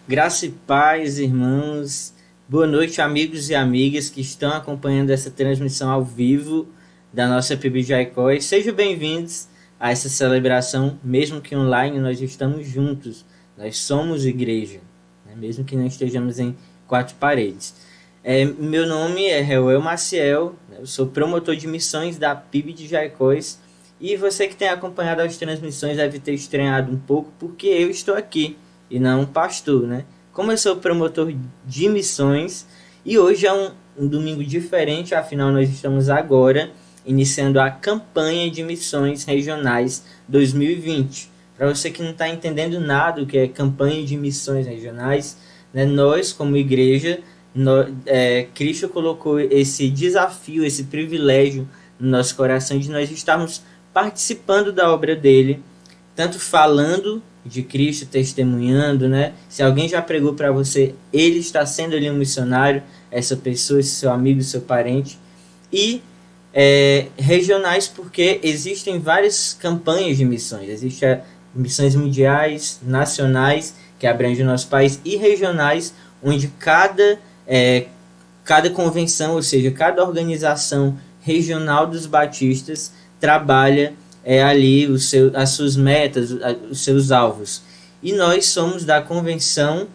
Graça e paz, irmãos. Boa noite, amigos e amigas que estão acompanhando essa transmissão ao vivo da nossa PIB Jaicói. Sejam bem-vindos a essa celebração, mesmo que online, nós estamos juntos. Nós somos igreja, né? Mesmo que não estejamos em quatro paredes. Meu nome é Reuel Maciel, né? Eu sou promotor de missões da PIB de Jaicóis. E você que tem acompanhado as transmissões deve ter estranhado um pouco, porque eu estou aqui e não um pastor, né? Como eu sou promotor de missões, e hoje é um domingo diferente, afinal nós estamos agora iniciando a campanha de missões regionais 2020. Para você que não está entendendo nada do que é campanha de missões regionais, né, nós como igreja, Cristo colocou esse desafio, esse privilégio no nosso coração de nós estarmos participando da obra dele, tanto falando de Cristo, testemunhando, né? Se alguém já pregou para você, ele está sendo ali um missionário, essa pessoa, esse seu amigo, seu parente. E regionais, porque existem várias campanhas de missões. Existem missões mundiais, nacionais, que abrangem o nosso país, e regionais, onde cada convenção, ou seja, cada organização regional dos batistas trabalha ali as suas metas, os seus alvos. E nós somos da convenção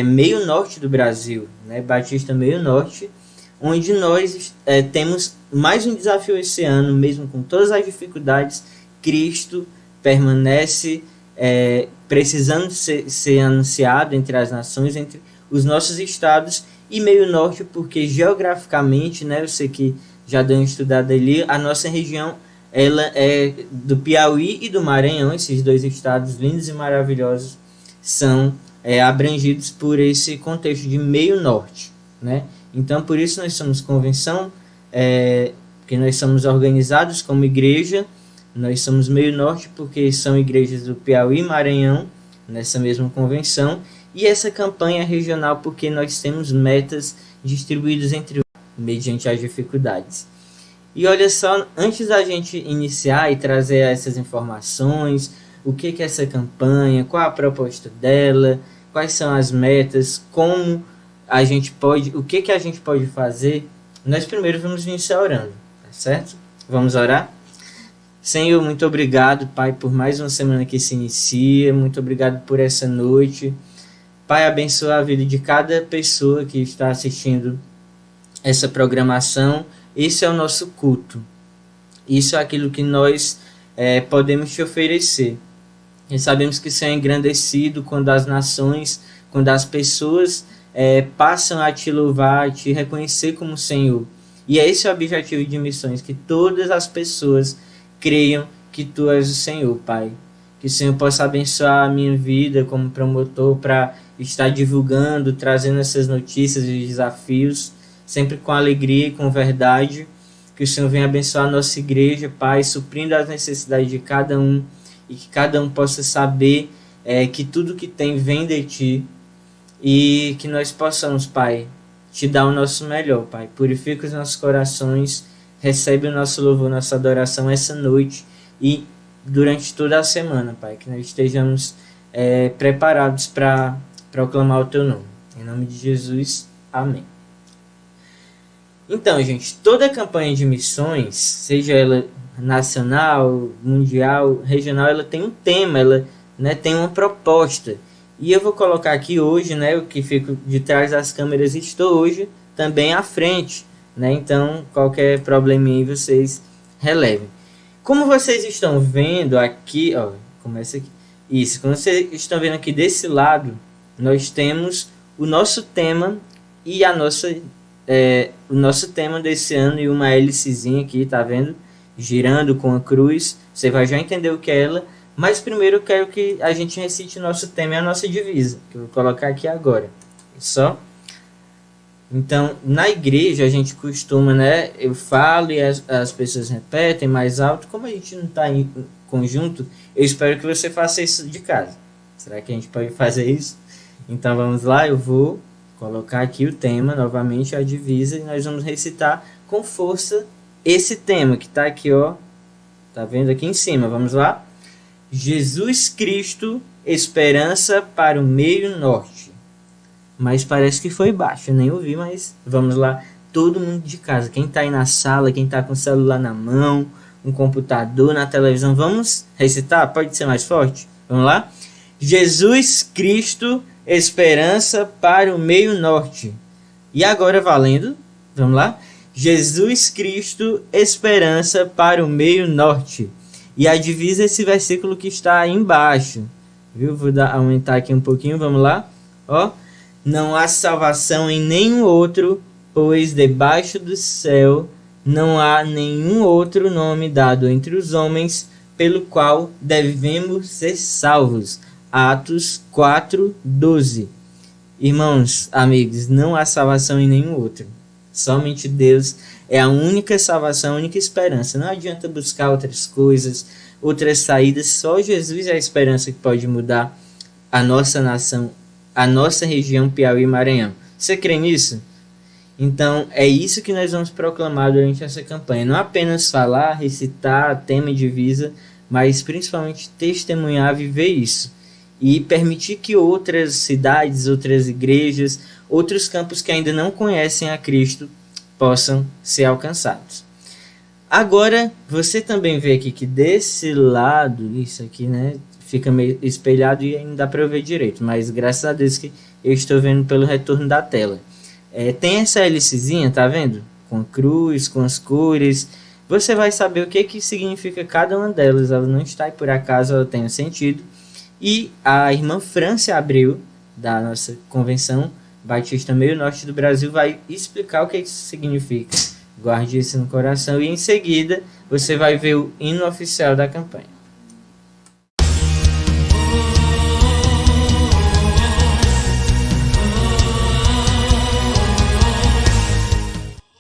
Meio Norte do Brasil, né? Batista Meio Norte, onde nós temos mais um desafio esse ano, mesmo com todas as dificuldades. Cristo permanece precisando ser anunciado entre as nações, entre os nossos estados, e Meio Norte, porque geograficamente, né, eu sei que já deu uma estudada ali, a nossa região ela é do Piauí e do Maranhão. Esses dois estados lindos e maravilhosos são abrangidos por esse contexto de Meio Norte, né? Então, por isso nós somos convenção, porque nós somos organizados como igreja. Nós somos Meio Norte porque são igrejas do Piauí e Maranhão nessa mesma convenção, e essa campanha regional porque nós temos metas distribuídas mediante as dificuldades. E olha só, antes da gente iniciar e trazer essas informações, o que é essa campanha, qual a proposta dela, quais são as metas, como a gente pode, o que a gente pode fazer, nós primeiro vamos iniciar orando, tá certo? Vamos orar? Senhor, muito obrigado, Pai, por mais uma semana que se inicia, muito obrigado por essa noite. Pai, abençoa a vida de cada pessoa que está assistindo essa programação. Esse é o nosso culto. Isso é aquilo que nós podemos te oferecer. E sabemos que isso é engrandecido quando as nações, quando as pessoas passam a te louvar, a te reconhecer como Senhor. E é esse o objetivo de missões, que todas as pessoas creiam que Tu és o Senhor, Pai. Que o Senhor possa abençoar a minha vida como promotor para estar divulgando, trazendo essas notícias e desafios, sempre com alegria e com verdade. Que o Senhor venha abençoar a nossa igreja, Pai, suprindo as necessidades de cada um, e que cada um possa saber que tudo que tem vem de Ti, e que nós possamos, Pai, Te dar o nosso melhor, Pai. Purifica os nossos corações, recebe o nosso louvor, nossa adoração essa noite e durante toda a semana, Pai, que nós estejamos preparados para proclamar o Teu nome. Em nome de Jesus, amém. Então, gente, toda campanha de missões, seja ela nacional, mundial, regional, ela tem um tema, ela, né, tem uma proposta. E eu vou colocar aqui hoje, né, o que fico de trás das câmeras, estou hoje também à frente, né? Então, qualquer probleminha aí vocês relevem. Como vocês estão vendo aqui, ó, começa aqui. Isso, como vocês estão vendo aqui desse lado, nós temos o nosso tema e o nosso tema desse ano, e uma hélicezinha aqui, tá vendo? Girando com a cruz. Você vai já entender o que é ela. Mas primeiro eu quero que a gente recite o nosso tema e a nossa divisa, que eu vou colocar aqui agora. Só. Então, na igreja a gente costuma, né? Eu falo e as pessoas repetem mais alto. Como a gente não está em conjunto, eu espero que você faça isso de casa. Será que a gente pode fazer isso? Então vamos lá, eu vou colocar aqui o tema, novamente a divisa, e nós vamos recitar com força esse tema que está aqui, ó. Tá vendo aqui em cima? Vamos lá? Jesus Cristo, esperança para o meio norte. mas parece que foi baixo. Eu nem ouvi, mas vamos lá. Todo mundo de casa, quem está aí na sala, quem está com o celular na mão, um computador, na televisão, vamos recitar? Pode ser mais forte? Vamos lá? Jesus Cristo, esperança para o meio norte. E agora valendo, vamos lá? Jesus Cristo, esperança para o meio norte. E a divisa esse versículo que está aí embaixo. Viu? Vou aumentar aqui um pouquinho, vamos lá? Ó, não há salvação em nenhum outro, pois debaixo do céu não há nenhum outro nome dado entre os homens pelo qual devemos ser salvos. Atos 4:12. Irmãos, amigos, não há salvação em nenhum outro. Somente Deus é a única salvação, a única esperança. Não adianta buscar outras coisas, outras saídas. Só Jesus é a esperança que pode mudar a nossa nação, a nossa região Piauí e Maranhão. Você crê nisso? Então, é isso que nós vamos proclamar durante essa campanha. Não apenas falar, recitar, tema e divisa, mas principalmente testemunhar, viver isso. E permitir que outras cidades, outras igrejas, outros campos que ainda não conhecem a Cristo possam ser alcançados. Agora, você também vê aqui que desse lado, isso aqui, né, fica meio espelhado e ainda dá para eu ver direito, mas graças a Deus que eu estou vendo pelo retorno da tela. Tem essa hélicezinha, tá vendo? Com a cruz, com as cores. Você vai saber o que significa cada uma delas. Ela não está aí por acaso, ela tem um sentido. E a irmã Francia Abreu, da nossa convenção Batista Meio Norte do Brasil, vai explicar o que isso significa. Guarde isso no coração e em seguida você vai ver o hino oficial da campanha.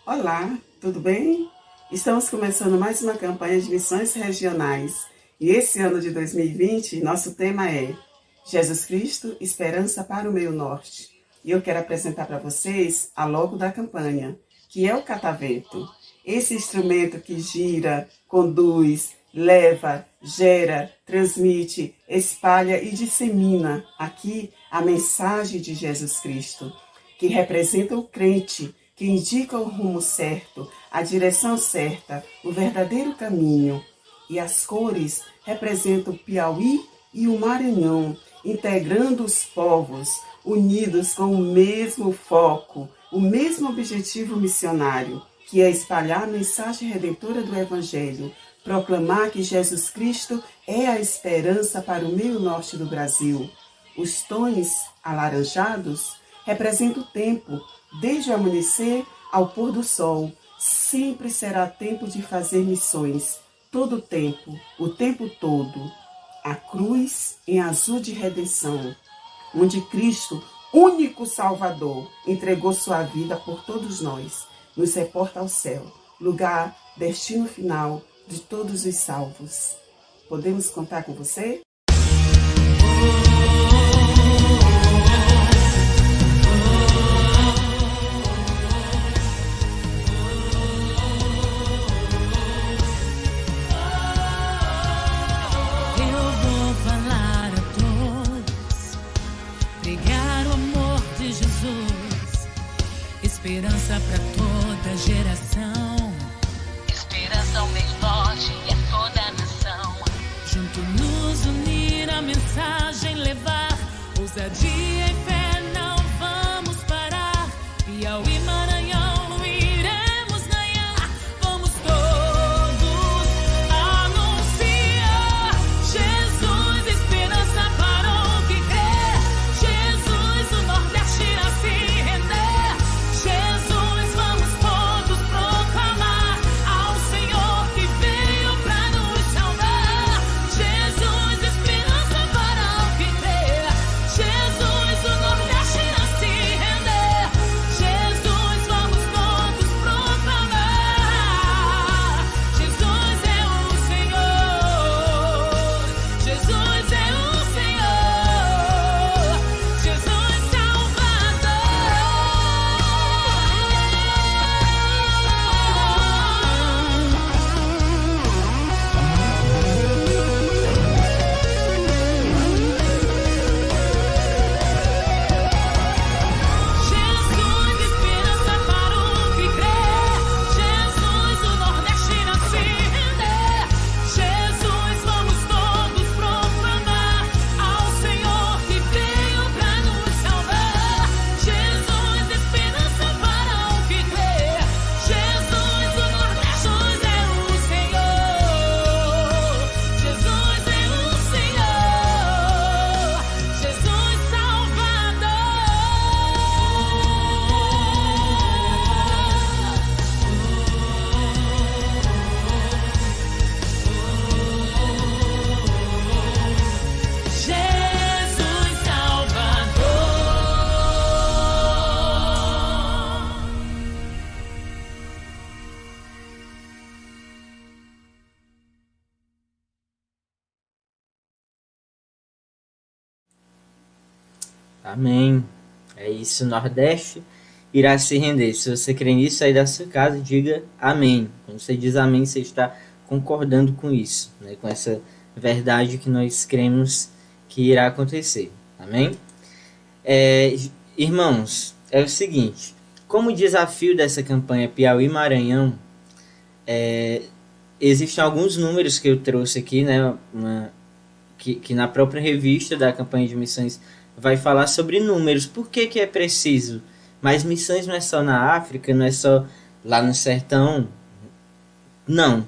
Olá, tudo bem? Estamos começando mais uma campanha de missões regionais. E esse ano de 2020, nosso tema é Jesus Cristo, esperança para o meio norte. E eu quero apresentar para vocês a logo da campanha, que é o catavento. Esse instrumento que gira, conduz, leva, gera, transmite, espalha e dissemina aqui a mensagem de Jesus Cristo, que representa o crente, que indica o rumo certo, a direção certa, o verdadeiro caminho. E as cores representam o Piauí e o Maranhão, integrando os povos, unidos com o mesmo foco, o mesmo objetivo missionário, que é espalhar a mensagem redentora do Evangelho, proclamar que Jesus Cristo é a esperança para o meio norte do Brasil. Os tons alaranjados representam o tempo, desde o amanhecer ao pôr do sol. Sempre será tempo de fazer missões, todo o tempo, o tempo todo. A cruz em azul de redenção, onde Cristo, único Salvador, entregou sua vida por todos nós, nos reporta ao céu, lugar, destino final de todos os salvos. Podemos contar com você? Esperança para toda geração. Esperança ao meio norte e a toda a nação. Junto nos unir, a mensagem levar. Ousadia e fé, não vamos parar. Piauí, Maranhão, iremos ganhar. Vamos todos anunciar. Jesus, esperança para o que crê. Jesus, o Nordeste irá se render. Jesus, esperança para o que crê. Jesus, o Amém. É isso, Nordeste irá se render. Se você crê nisso aí da sua casa, diga amém. Quando você diz amém, você está concordando com isso, né? Com essa verdade que nós cremos que irá acontecer. Amém? Irmãos, é o seguinte, como desafio dessa campanha Piauí-Maranhão, existem alguns números que eu trouxe aqui, né? Que na própria revista da campanha de missões vai falar sobre números. Por que é preciso? Mas missões não é só na África, não é só lá no sertão. Não.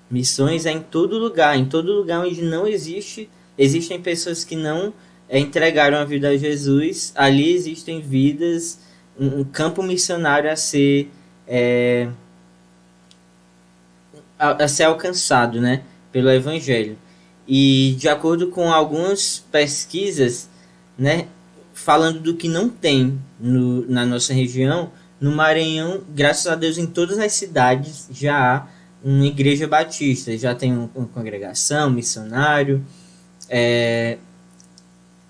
Missões é em todo lugar onde não existem pessoas que não entregaram a vida a Jesus. Ali existem vidas, um campo missionário a ser alcançado, né, pelo Evangelho. E de acordo com algumas pesquisas, né, falando do que não tem na nossa região, no Maranhão, graças a Deus, em todas as cidades já há uma igreja batista, já tem uma congregação, missionário,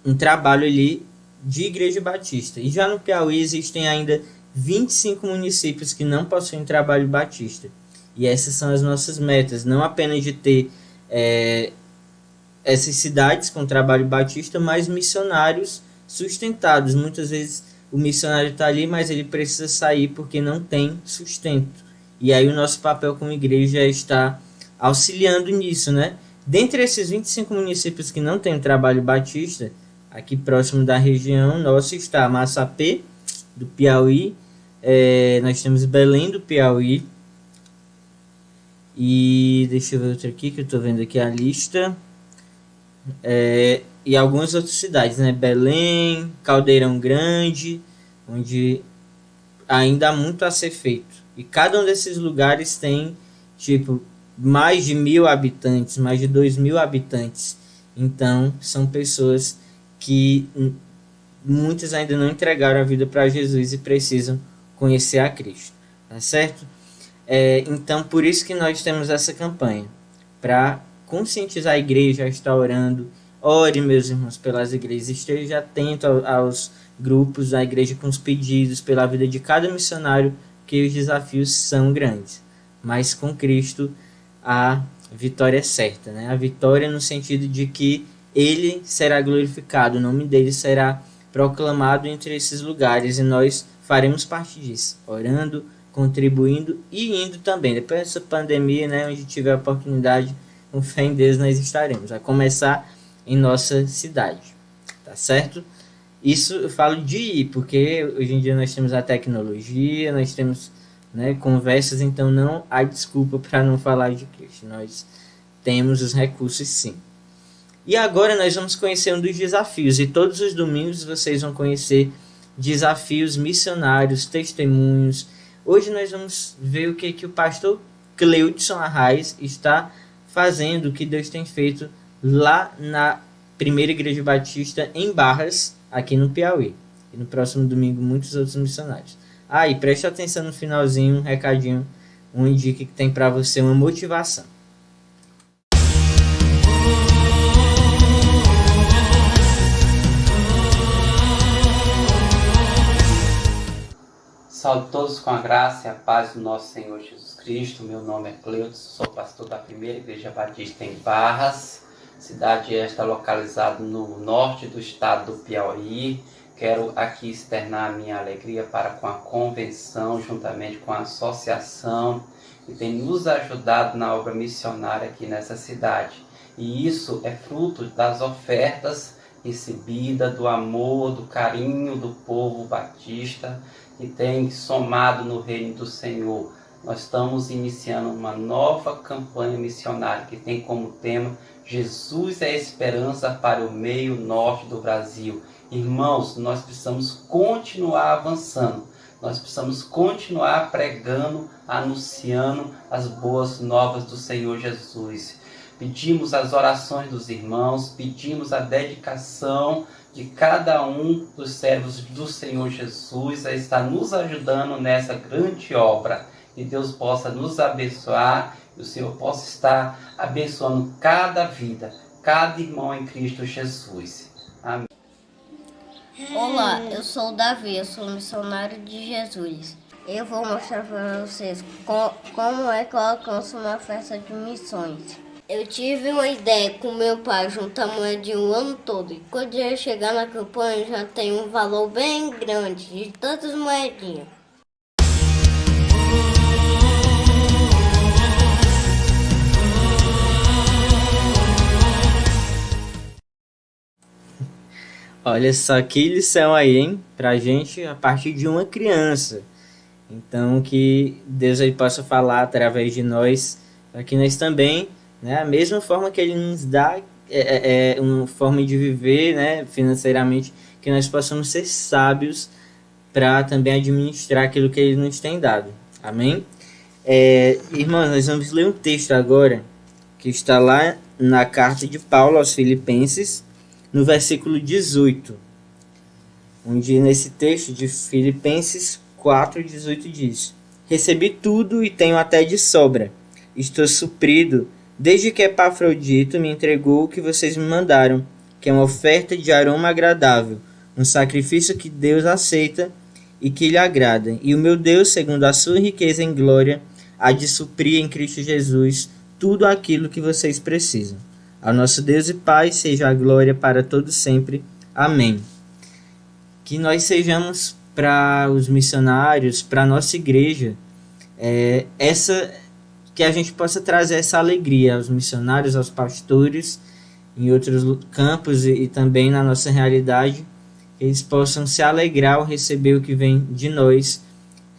um trabalho ali de igreja batista. E já no Piauí existem ainda 25 municípios que não possuem trabalho batista. E essas são as nossas metas, não apenas de ter essas cidades com trabalho batista, mas missionários sustentados. Muitas vezes o missionário está ali, mas ele precisa sair porque não tem sustento. E aí o nosso papel como igreja é estar auxiliando nisso, né? Dentre esses 25 municípios que não têm trabalho batista, aqui próximo da região nossa está Massapê, do Piauí, nós temos Belém do Piauí, e deixa eu ver outra aqui, que eu estou vendo aqui a lista, e algumas outras cidades, né? Belém, Caldeirão Grande, onde ainda há muito a ser feito. E cada um desses lugares tem, tipo, mais de 1.000 habitantes, mais de 2.000 habitantes. Então, são pessoas que muitas ainda não entregaram a vida para Jesus e precisam conhecer a Cristo. Tá certo? Então, por isso que nós temos essa campanha, para conscientizar a igreja a estar orando. Ore, meus irmãos, pelas igrejas. Esteja atento aos grupos da igreja com os pedidos pela vida de cada missionário, que os desafios são grandes. Mas com Cristo a vitória é certa, né? A vitória no sentido de que ele será glorificado, o nome dele será proclamado entre esses lugares e nós faremos parte disso, orando, contribuindo e indo também. Depois dessa pandemia, né, onde tiver a oportunidade, com fé em Deus nós estaremos. A começar em nossa cidade, tá certo? Isso eu falo de ir, porque hoje em dia nós temos a tecnologia, nós temos, né, conversas, então não há desculpa para não falar de Cristo. Nós temos os recursos, sim. E agora nós vamos conhecer um dos desafios, e todos os domingos vocês vão conhecer desafios missionários, testemunhos. Hoje nós vamos ver o que o pastor Cleudson Arraes está fazendo, o que Deus tem feito lá na Primeira Igreja Batista em Barras, aqui no Piauí. E no próximo domingo muitos outros missionários. E preste atenção no finalzinho, um recadinho, uma dica que tem para você, uma motivação. Saúde todos com a graça e a paz do nosso Senhor Jesus Cristo. Meu nome é Cleudson, sou pastor da Primeira Igreja Batista em Barras. Cidade esta localizada no norte do estado do Piauí. Quero aqui externar a minha alegria para com a convenção, juntamente com a associação, que tem nos ajudado na obra missionária aqui nessa cidade. E isso é fruto das ofertas recebidas, do amor, do carinho do povo batista, que tem somado no reino do Senhor. Nós estamos iniciando uma nova campanha missionária que tem como tema Jesus é a esperança para o meio norte do Brasil. Irmãos, nós precisamos continuar avançando. Nós precisamos continuar pregando, anunciando as boas novas do Senhor Jesus. Pedimos as orações dos irmãos, pedimos a dedicação de cada um dos servos do Senhor Jesus a estar nos ajudando nessa grande obra. Que Deus possa nos abençoar e o Senhor possa estar abençoando cada vida, cada irmão em Cristo Jesus. Amém. Olá, eu sou o Davi, eu sou missionário de Jesus. Eu vou mostrar para vocês como é que eu alcanço uma festa de missões. Eu tive uma ideia com meu pai juntar moeda de um ano todo. E quando eu chegar na campanha, já tem um valor bem grande, de tantas moedinhas. Olha só que lição aí, hein? Pra gente, a partir de uma criança. Então, que Deus aí possa falar através de nós, para que nós também, né, a mesma forma que Ele nos dá uma forma de viver, né, financeiramente, que nós possamos ser sábios para também administrar aquilo que Ele nos tem dado. Amém? Irmãos, nós vamos ler um texto agora, que está lá na carta de Paulo aos Filipenses, no versículo 18, onde nesse texto de Filipenses 4:18 diz: Recebi tudo e tenho até de sobra. Estou suprido, desde que Epafrodito me entregou o que vocês me mandaram, que é uma oferta de aroma agradável, um sacrifício que Deus aceita e que lhe agrada. E o meu Deus, segundo a sua riqueza em glória, há de suprir em Cristo Jesus tudo aquilo que vocês precisam. Ao nosso Deus e Pai seja a glória para todos sempre. Amém. Que nós sejamos para os missionários, para a nossa igreja, que a gente possa trazer essa alegria aos missionários, aos pastores, em outros campos e também na nossa realidade, que eles possam se alegrar ao receber o que vem de nós,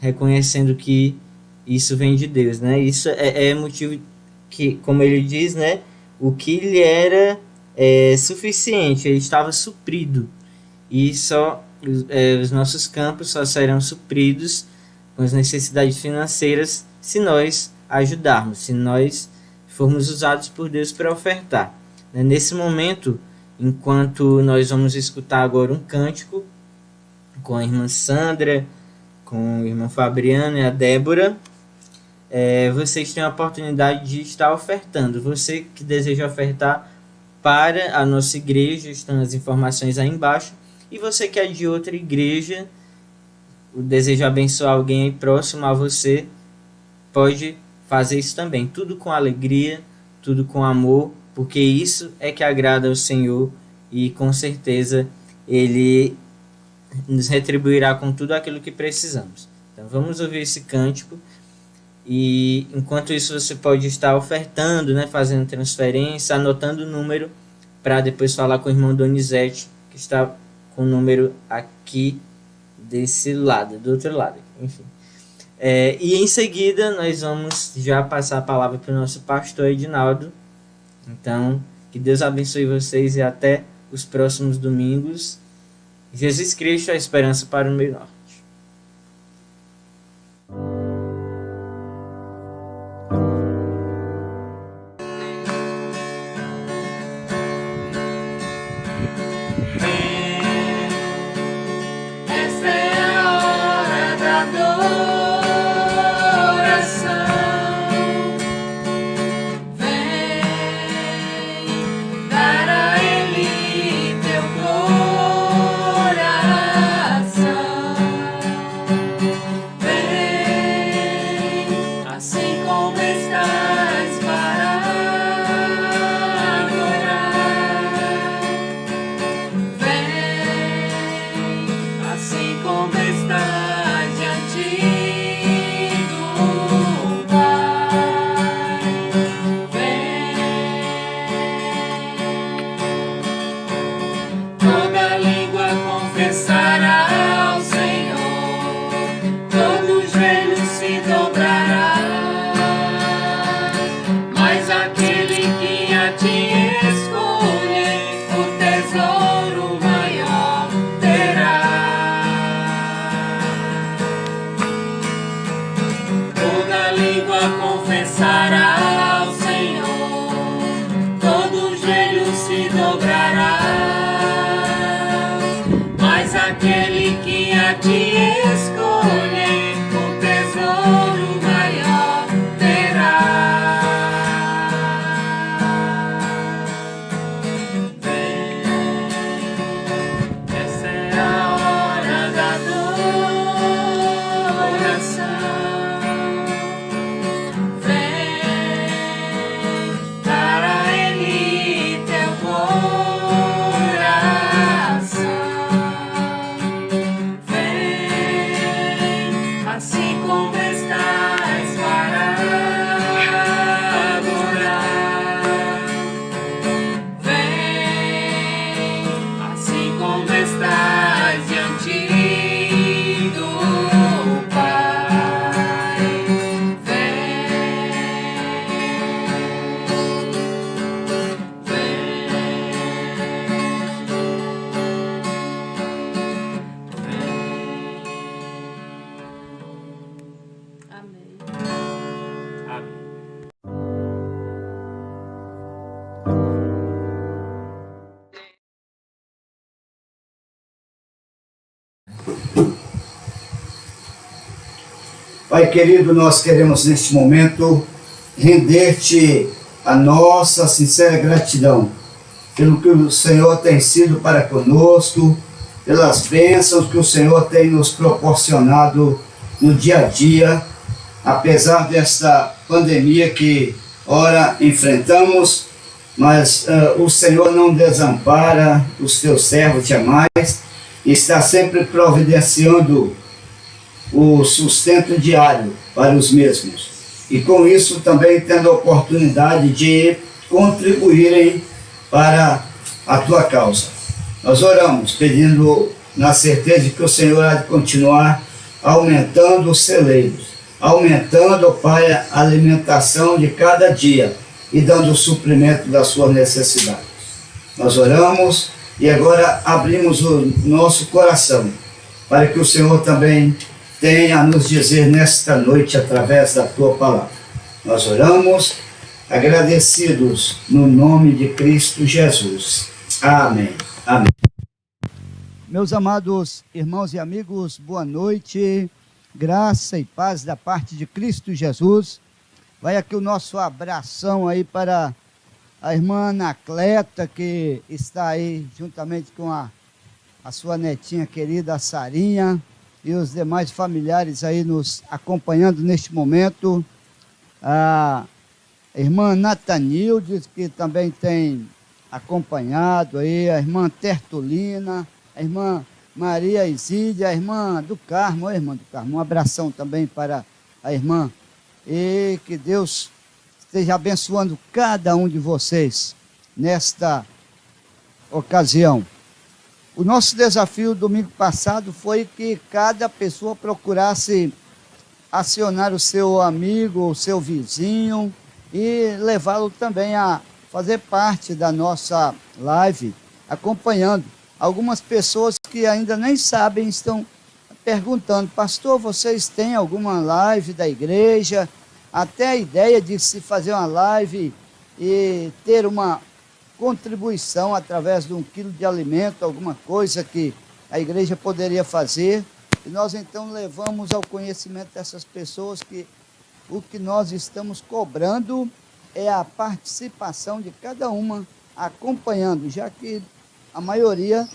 reconhecendo que isso vem de Deus, né? Isso é motivo que, como ele diz, né? O que lhe era suficiente, ele estava suprido. E só os nossos campos só serão supridos com as necessidades financeiras se nós ajudarmos, se nós formos usados por Deus para ofertar. Nesse momento, enquanto nós vamos escutar agora um cântico com a irmã Sandra, com o irmão Fabriano e a Débora, vocês têm a oportunidade de estar ofertando. Você que deseja ofertar para a nossa igreja, estão as informações aí embaixo. E você que é de outra igreja, deseja abençoar alguém aí próximo a você, pode fazer isso também. Tudo com alegria, tudo com amor, porque isso é que agrada ao Senhor e com certeza Ele nos retribuirá com tudo aquilo que precisamos. Então vamos ouvir esse cântico. E enquanto isso você pode estar ofertando, né, fazendo transferência, anotando o número para depois falar com o irmão Donizete, que está com o número aqui desse lado, do outro lado, enfim. E em seguida nós vamos já passar a palavra para o nosso pastor Edinaldo. Então, que Deus abençoe vocês e até os próximos domingos. Jesus Cristo, a esperança para o meio norte. Essa é a Pai querido, nós queremos neste momento render-te a nossa sincera gratidão pelo que o Senhor tem sido para conosco, pelas bênçãos que o Senhor tem nos proporcionado no dia a dia, apesar desta pandemia que ora enfrentamos, mas o Senhor não desampara os teus servos jamais, está sempre providenciando o sustento diário para os mesmos. E com isso também tendo a oportunidade de contribuírem para a tua causa. Nós oramos pedindo na certeza de que o Senhor há de continuar aumentando os celeiros, aumentando, Pai, a alimentação de cada dia e dando o suprimento das suas necessidades. Nós oramos e agora abrimos o nosso coração para que o Senhor também tenha a nos dizer nesta noite através da tua palavra. Nós oramos agradecidos no nome de Cristo Jesus. Amém. Amém. Meus amados irmãos e amigos, boa noite. Graça e paz da parte de Cristo Jesus. Vai aqui o nosso abração aí para a irmã Anacleta, que está aí juntamente com a sua netinha querida, a Sarinha, e os demais familiares aí nos acompanhando neste momento. A irmã Natanilde, que também tem acompanhado aí, a irmã Tertulina, a irmã Maria Isídia, a irmã do Carmo, um abração também para a irmã, e que Deus esteja abençoando cada um de vocês nesta ocasião. O nosso desafio domingo passado foi que cada pessoa procurasse acionar o seu amigo, o seu vizinho e levá-lo também a fazer parte da nossa live, acompanhando. Algumas pessoas que ainda nem sabem estão perguntando: pastor, vocês têm alguma live da igreja? Até a ideia de se fazer uma live e ter uma contribuição através de 1 quilo de alimento, alguma coisa que a igreja poderia fazer. E nós então levamos ao conhecimento dessas pessoas que o que nós estamos cobrando é a participação de cada uma acompanhando, já que a maioria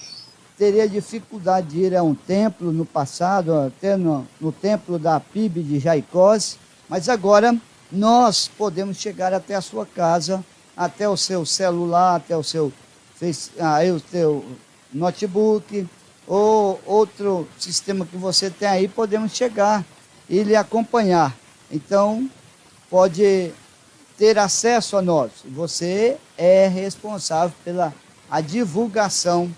teria dificuldade de ir a um templo no passado, até no templo da PIB de Jaicós, mas agora nós podemos chegar até a sua casa, até o seu celular, até o seu notebook, ou outro sistema que você tem aí, podemos chegar e lhe acompanhar. Então, pode ter acesso a nós. Você é responsável pela a divulgação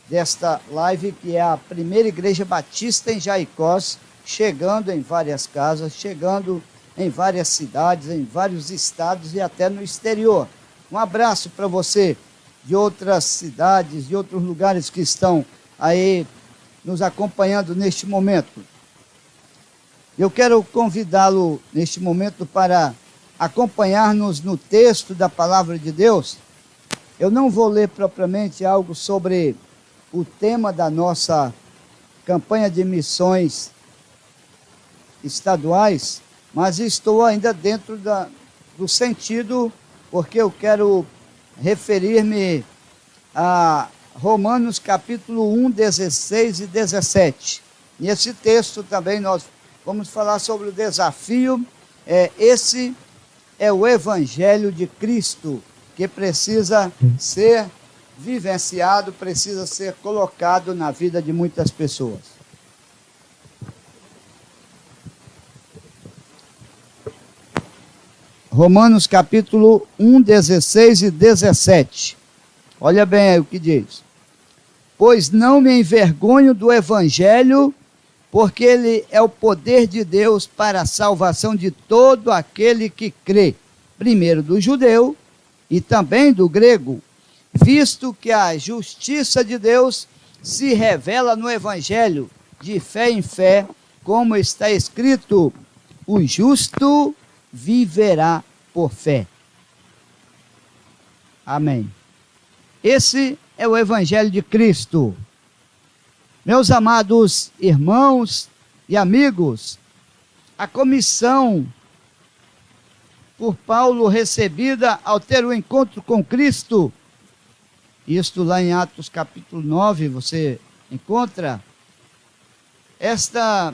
desta live, que é a primeira igreja batista em Jaicós, chegando em várias casas, chegando em várias cidades, em vários estados e até no exterior. Um abraço para você de outras cidades, de outros lugares que estão aí nos acompanhando neste momento. Eu quero convidá-lo neste momento para acompanhar-nos no texto da palavra de Deus. Eu não vou ler propriamente algo sobre o tema da nossa campanha de missões estaduais, mas estou ainda dentro do sentido, porque eu quero referir-me a Romanos capítulo 1, 16 e 17. Nesse texto também nós vamos falar sobre o desafio. Esse é o Evangelho de Cristo, que precisa ser vivenciado, precisa ser colocado na vida de muitas pessoas. Romanos capítulo 1, 16 e 17. Olha bem aí o que diz. Pois não me envergonho do Evangelho, porque ele é o poder de Deus para a salvação de todo aquele que crê, primeiro do judeu e também do grego, visto que a justiça de Deus se revela no Evangelho, de fé em fé, como está escrito: o justo viverá por fé. Amém. Esse é o Evangelho de Cristo. Meus amados irmãos e amigos, a comissão por Paulo recebida ao ter o encontro com Cristo, isto lá em Atos capítulo 9, você encontra esta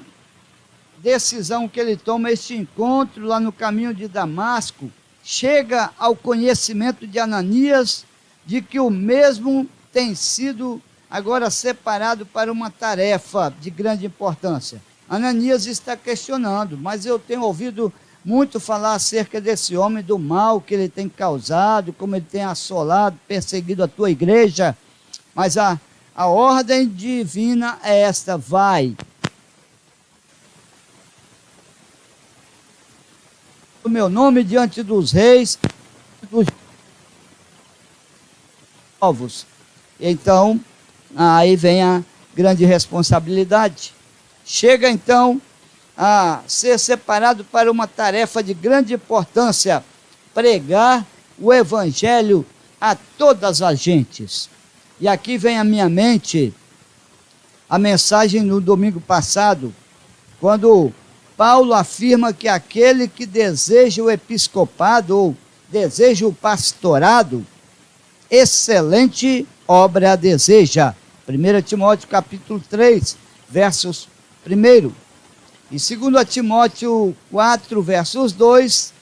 decisão que ele toma, este encontro lá no caminho de Damasco, chega ao conhecimento de Ananias de que o mesmo tem sido agora separado para uma tarefa de grande importância. Ananias está questionando, mas eu tenho ouvido muito falar acerca desse homem, do mal que ele tem causado, como ele tem assolado, perseguido a tua igreja. Mas a ordem divina é esta: vai. O meu nome diante dos reis, dos povos. Então, aí vem a grande responsabilidade. Chega então a ser separado para uma tarefa de grande importância: pregar o evangelho a todas as gentes. E aqui vem à minha mente a mensagem no domingo passado, quando Paulo afirma que aquele que deseja o episcopado ou deseja o pastorado, excelente obra deseja. 1 Timóteo capítulo 3, versos 1. E 2 Timóteo 4, versos 2,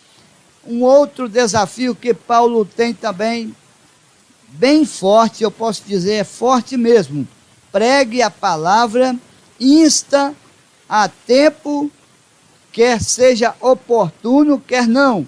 um outro desafio que Paulo tem também, bem forte, eu posso dizer, é forte mesmo: pregue a palavra, insta a tempo, quer seja oportuno, quer não,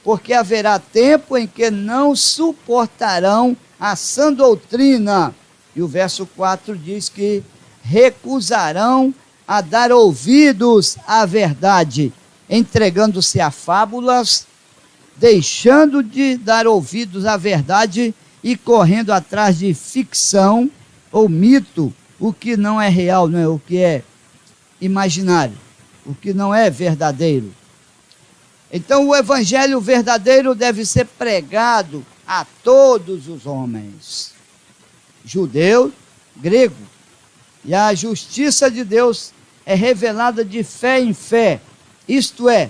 porque haverá tempo em que não suportarão a sã doutrina. E o verso 4 diz que recusarão a dar ouvidos à verdade, entregando-se a fábulas, deixando de dar ouvidos à verdade e correndo atrás de ficção ou mito, o que não é real, não é? O que é imaginário, o que não é verdadeiro. Então o evangelho verdadeiro deve ser pregado a todos os homens, judeu, grego, e a justiça de Deus é revelada de fé em fé, isto é,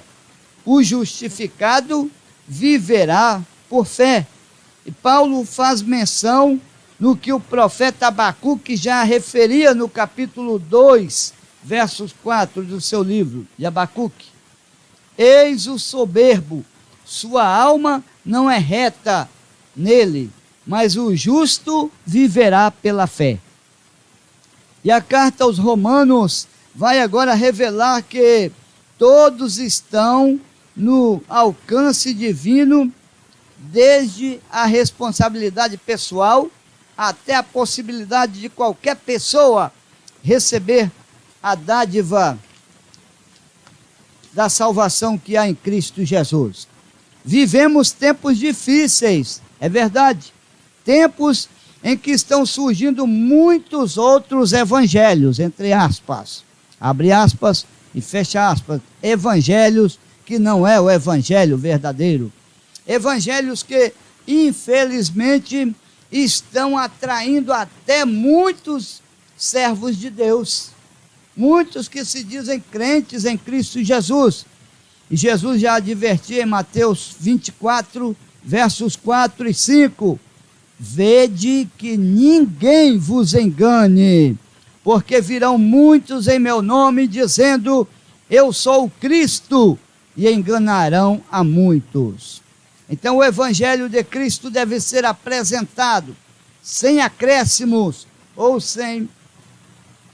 o justificado viverá por fé. E Paulo faz menção no que o profeta Abacuque já referia no capítulo 2, versos 4 do seu livro de Abacuque: eis o soberbo, sua alma não é reta nele, mas o justo viverá pela fé. E a carta aos Romanos vai agora revelar que todos estão no alcance divino, desde a responsabilidade pessoal até a possibilidade de qualquer pessoa receber a dádiva da salvação que há em Cristo Jesus. Vivemos tempos difíceis, é verdade, tempos em que estão surgindo muitos outros evangelhos, entre aspas, abre aspas e fecha aspas, evangelhos que não é o evangelho verdadeiro, evangelhos que infelizmente estão atraindo até muitos servos de Deus, muitos que se dizem crentes em Cristo Jesus. E Jesus já advertia em Mateus 24, versos 4 e 5, vede que ninguém vos engane, porque virão muitos em meu nome dizendo, eu sou o Cristo, e enganarão a muitos. Então o evangelho de Cristo deve ser apresentado sem acréscimos ou sem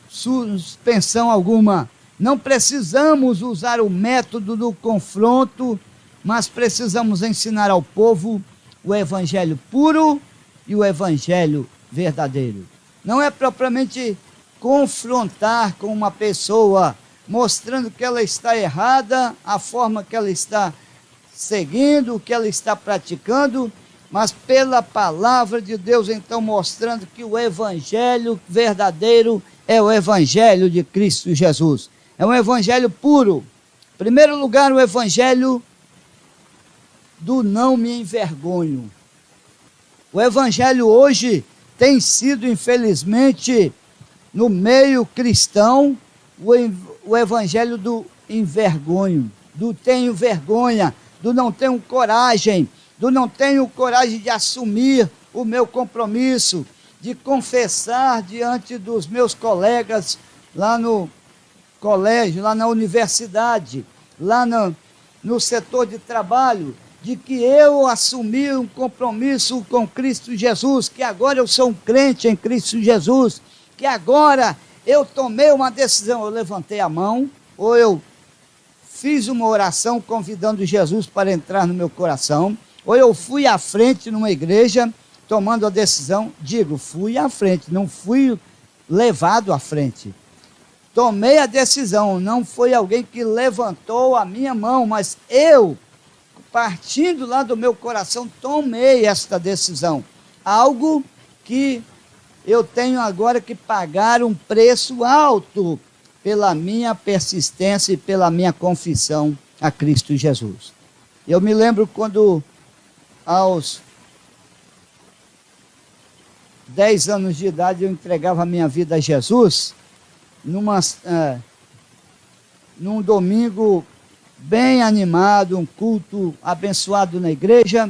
suspensão alguma. Não precisamos usar o método do confronto, mas precisamos ensinar ao povo o evangelho puro e o evangelho verdadeiro. Não é propriamente confrontar com uma pessoa, mostrando que ela está errada, a forma que ela está seguindo, o que ela está praticando, mas pela palavra de Deus, então, mostrando que o evangelho verdadeiro é o evangelho de Cristo Jesus. É um evangelho puro. Em primeiro lugar, o evangelho do não me envergonho. O evangelho hoje tem sido, infelizmente, no meio cristão o evangelho do envergonho, do tenho vergonha, do não tenho coragem, do não tenho coragem de assumir o meu compromisso, de confessar diante dos meus colegas lá no colégio, lá na universidade, lá no setor de trabalho, de que eu assumi um compromisso com Cristo Jesus, que agora eu sou um crente em Cristo Jesus, que agora eu tomei uma decisão, eu levantei a mão, ou eu fiz uma oração convidando Jesus para entrar no meu coração, ou eu fui à frente numa igreja tomando a decisão, fui à frente, não fui levado à frente. Tomei a decisão, não foi alguém que levantou a minha mão, mas eu, partindo lá do meu coração, tomei esta decisão. Algo que eu tenho agora que pagar um preço alto pela minha persistência e pela minha confissão a Cristo Jesus. Eu me lembro quando, aos 10 anos de idade, eu entregava a minha vida a Jesus, num domingo bem animado, um culto abençoado na igreja,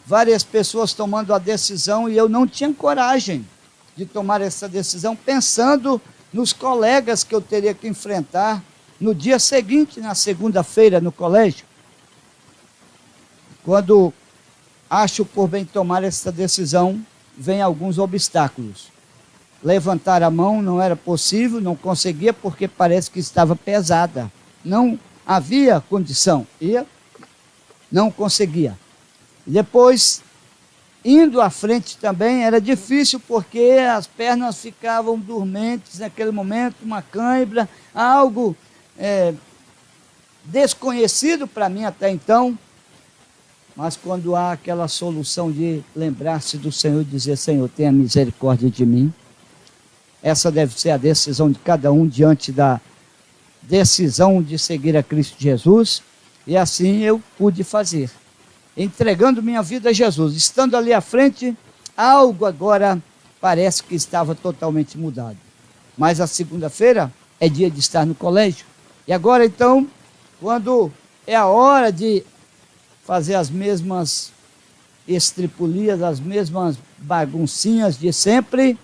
várias pessoas tomando a decisão e eu não tinha coragem de tomar essa decisão, pensando nos colegas que eu teria que enfrentar no dia seguinte, na segunda-feira, no colégio. Quando acho por bem tomar essa decisão, vem alguns obstáculos. Levantar a mão não era possível, não conseguia, porque parece que estava pesada. Não havia condição, e não conseguia. Depois, indo à frente também, era difícil, porque as pernas ficavam dormentes naquele momento, uma cãibra, algo desconhecido para mim até então. Mas quando há aquela solução de lembrar-se do Senhor e dizer: Senhor, tenha misericórdia de mim. Essa deve ser a decisão de cada um diante da decisão de seguir a Cristo Jesus. E assim eu pude fazer, entregando minha vida a Jesus. Estando ali à frente, algo agora parece que estava totalmente mudado. Mas a segunda-feira é dia de estar no colégio. E agora então, quando é a hora de fazer as mesmas estripulias, as mesmas baguncinhas de sempre,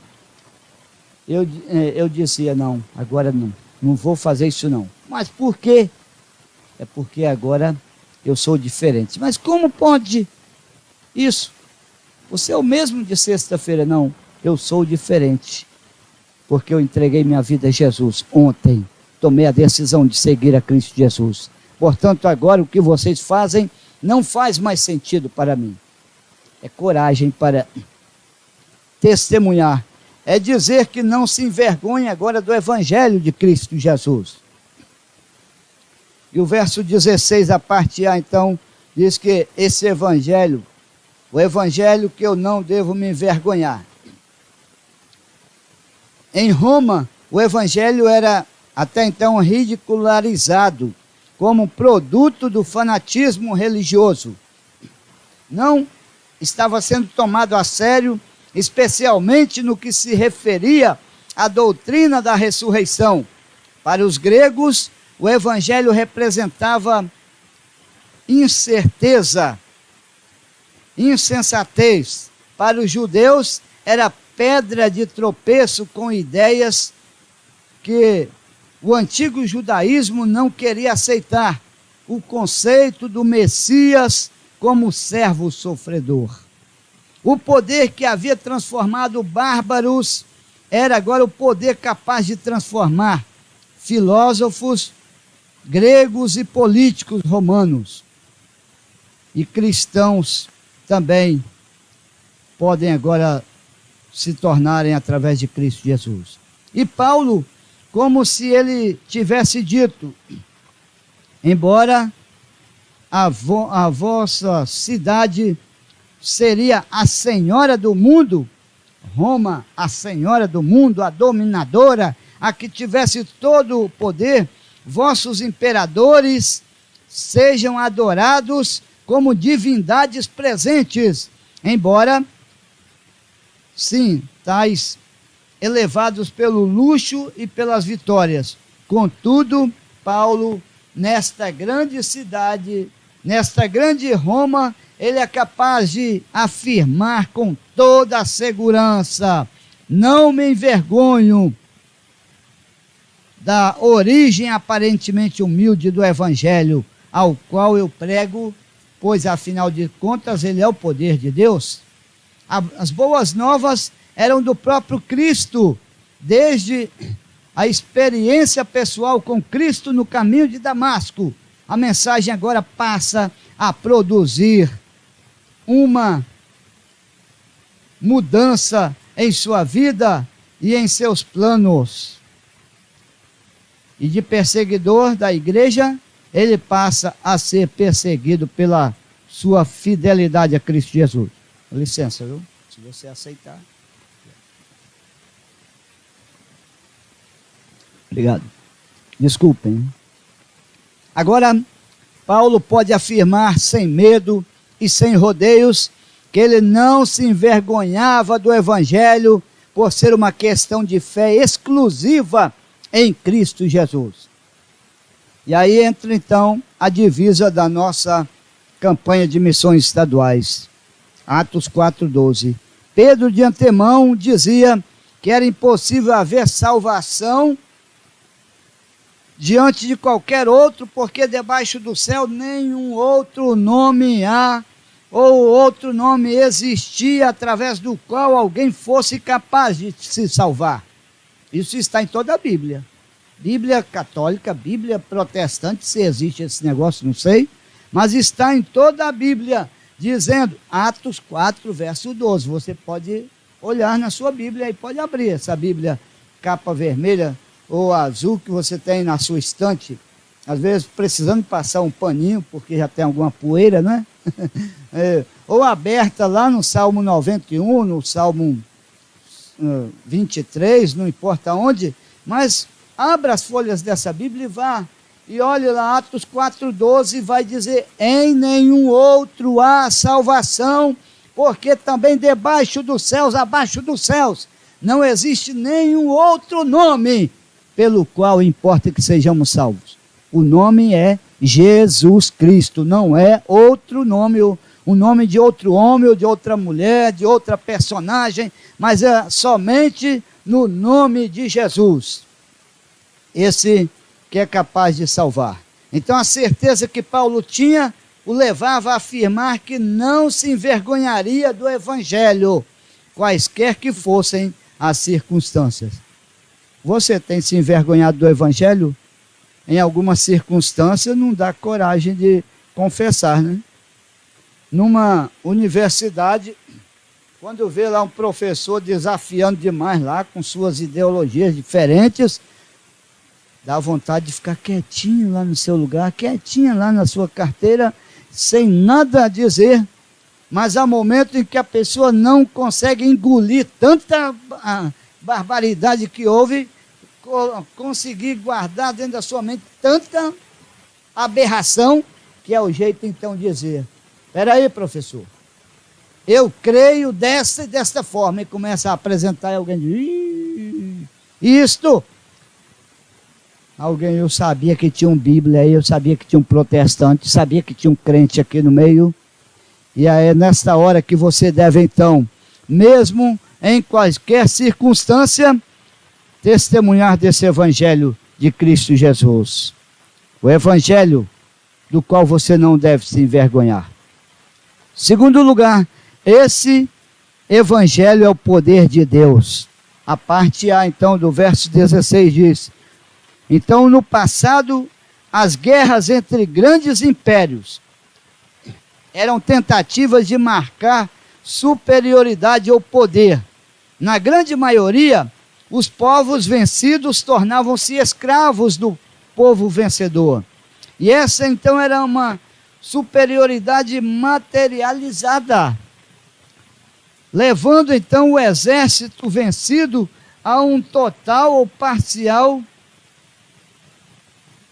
eu dizia: não, agora não vou fazer isso não. Mas por quê? É porque agora eu sou diferente. Mas como pode isso? Você é o mesmo de sexta-feira? Não, eu sou diferente, porque eu entreguei minha vida a Jesus ontem, tomei a decisão de seguir a Cristo Jesus. Portanto, agora o que vocês fazem não faz mais sentido para mim. É coragem para testemunhar, é dizer que não se envergonha agora do Evangelho de Cristo Jesus. E o verso 16, a parte A, então, diz que esse Evangelho, o Evangelho que eu não devo me envergonhar. Em Roma, o Evangelho era até então ridicularizado como produto do fanatismo religioso. Não estava sendo tomado a sério, especialmente no que se referia à doutrina da ressurreição. Para os gregos, o Evangelho representava incerteza, insensatez. Para os judeus, era pedra de tropeço com ideias que o antigo judaísmo não queria aceitar: o conceito do Messias como servo sofredor. O poder que havia transformado bárbaros era agora o poder capaz de transformar filósofos gregos e políticos romanos. E cristãos também podem agora se tornarem através de Cristo Jesus. E Paulo, como se ele tivesse dito: embora a vossa cidade seria a senhora do mundo, Roma, a senhora do mundo, a dominadora, a que tivesse todo o poder, vossos imperadores sejam adorados como divindades presentes, embora, sim, tais elevados pelo luxo e pelas vitórias. Contudo, Paulo, nesta grande cidade, nesta grande Roma, ele é capaz de afirmar com toda a segurança: não me envergonho da origem aparentemente humilde do Evangelho, ao qual eu prego, pois afinal de contas ele é o poder de Deus. As boas novas eram do próprio Cristo, desde a experiência pessoal com Cristo no caminho de Damasco. A mensagem agora passa a produzir uma mudança em sua vida e em seus planos. E de perseguidor da igreja, ele passa a ser perseguido pela sua fidelidade a Cristo Jesus. Com licença, viu? Se você aceitar. Obrigado. Desculpem. Agora, Paulo pode afirmar sem medo e sem rodeios que ele não se envergonhava do Evangelho por ser uma questão de fé exclusiva em Cristo Jesus. E aí entra então a divisa da nossa campanha de missões estaduais. Atos 4:12. Pedro de antemão dizia que era impossível haver salvação diante de qualquer outro, porque debaixo do céu nenhum outro nome há, ou outro nome existia através do qual alguém fosse capaz de se salvar. Isso está em toda a Bíblia. Bíblia católica, Bíblia protestante, se existe esse negócio, não sei, mas está em toda a Bíblia, dizendo, Atos 4, verso 12. Você pode olhar na sua Bíblia e pode abrir essa Bíblia capa vermelha ou azul que você tem na sua estante, às vezes precisando passar um paninho, porque já tem alguma poeira, né? Ou aberta lá no Salmo 91, no Salmo 23, não importa onde, mas abra as folhas dessa Bíblia e vá, e olhe lá, Atos 4:12, vai dizer, em nenhum outro há salvação, porque também debaixo dos céus, abaixo dos céus, não existe nenhum outro nome pelo qual importa que sejamos salvos. O nome é Jesus Cristo, não é outro nome, o nome de outro homem ou de outra mulher, de outra personagem, mas é somente no nome de Jesus. Esse que é capaz de salvar. Então a certeza que Paulo tinha o levava a afirmar que não se envergonharia do Evangelho, quaisquer que fossem as circunstâncias. Você tem se envergonhado do Evangelho? Em alguma circunstância não dá coragem de confessar, né? Numa universidade, quando vê lá um professor desafiando demais lá, com suas ideologias diferentes, dá vontade de ficar quietinho lá no seu lugar, quietinho lá na sua carteira, sem nada a dizer. Mas há momentos em que a pessoa não consegue engolir tanta barbaridade que houve, conseguir guardar dentro da sua mente tanta aberração, que é o jeito então de dizer, espera aí, professor, eu creio desta e desta forma, e começa a apresentar, e alguém diz, isto, alguém, eu sabia que tinha um Bíblia aí, eu sabia que tinha um protestante, sabia que tinha um crente aqui no meio, e aí é nesta hora que você deve então, mesmo em qualquer circunstância, testemunhar desse Evangelho de Cristo Jesus. O Evangelho do qual você não deve se envergonhar. Segundo lugar, esse Evangelho é o poder de Deus. A parte A, então, do verso 16 diz, então, no passado, as guerras entre grandes impérios eram tentativas de marcar superioridade ou poder. Na grande maioria, os povos vencidos tornavam-se escravos do povo vencedor. E essa então era uma superioridade materializada, levando então o exército vencido a um total ou parcial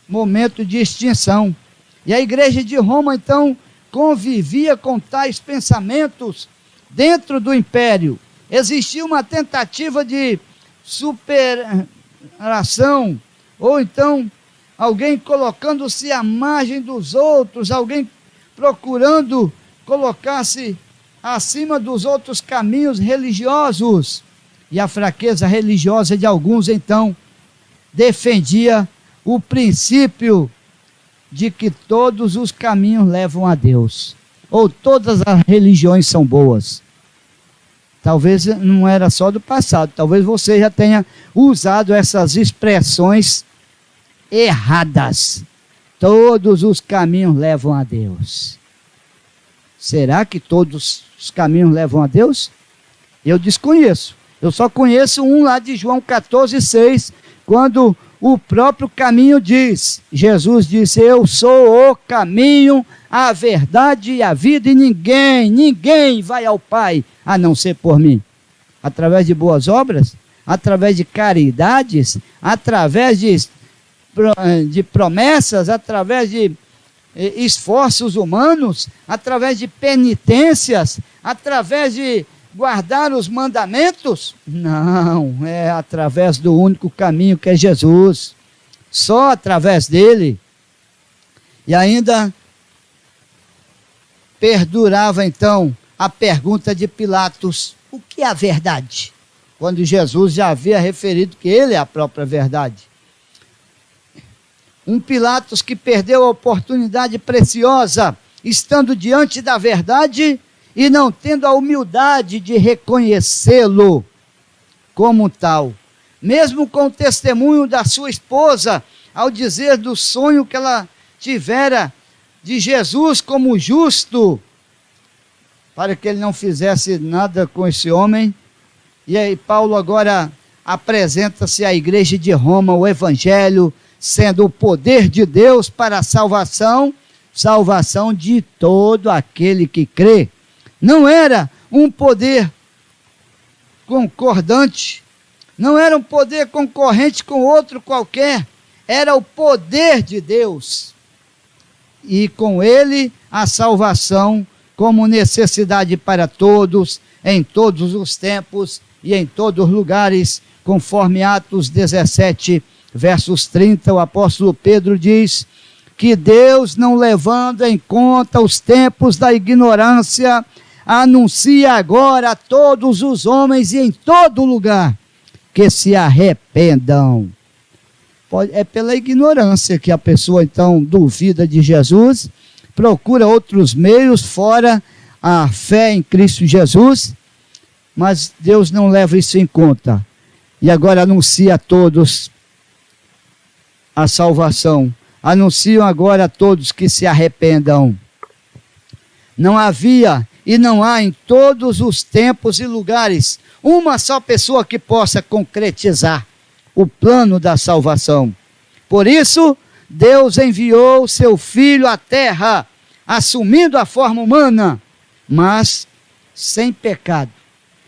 momento de extinção. E a igreja de Roma então convivia com tais pensamentos dentro do império. Existia uma tentativa de superação, ou então alguém colocando-se à margem dos outros, alguém procurando colocar-se acima dos outros caminhos religiosos. E a fraqueza religiosa de alguns, então, defendia o princípio de que todos os caminhos levam a Deus, ou todas as religiões são boas. Talvez não era só do passado, talvez você já tenha usado essas expressões erradas. Todos os caminhos levam a Deus. Será que todos os caminhos levam a Deus? Eu desconheço. Eu só conheço um lá de João 14,6, quando o próprio caminho diz, Jesus disse, eu sou o caminho, a verdade e a vida, e ninguém vai ao Pai, a não ser por mim. Através de boas obras, através de caridades, através de promessas, através de esforços humanos, através de penitências, através de guardar os mandamentos? Não, é através do único caminho que é Jesus, só através dele. E ainda perdurava então a pergunta de Pilatos, o que é a verdade? Quando Jesus já havia referido que ele é a própria verdade. Um Pilatos que perdeu a oportunidade preciosa, estando diante da verdade e não tendo a humildade de reconhecê-lo como tal. Mesmo com o testemunho da sua esposa, ao dizer do sonho que ela tivera de Jesus como justo, para que ele não fizesse nada com esse homem. E aí Paulo agora apresenta-se à igreja de Roma, o evangelho, sendo o poder de Deus para a salvação de todo aquele que crê. Não era um poder concordante, não era um poder concorrente com outro qualquer, era o poder de Deus. E com ele a salvação como necessidade para todos, em todos os tempos e em todos os lugares, conforme Atos 17, versos 30, o apóstolo Pedro diz que Deus, não levando em conta os tempos da ignorância, anuncia agora a todos os homens e em todo lugar que se arrependam. É pela ignorância que a pessoa então duvida de Jesus, procura outros meios fora a fé em Cristo Jesus, mas Deus não leva isso em conta. E agora anuncia a todos a salvação. Anunciam agora a todos que se arrependam. Não havia e não há em todos os tempos e lugares uma só pessoa que possa concretizar o plano da salvação. Por isso, Deus enviou seu Filho à terra, assumindo a forma humana, mas sem pecado,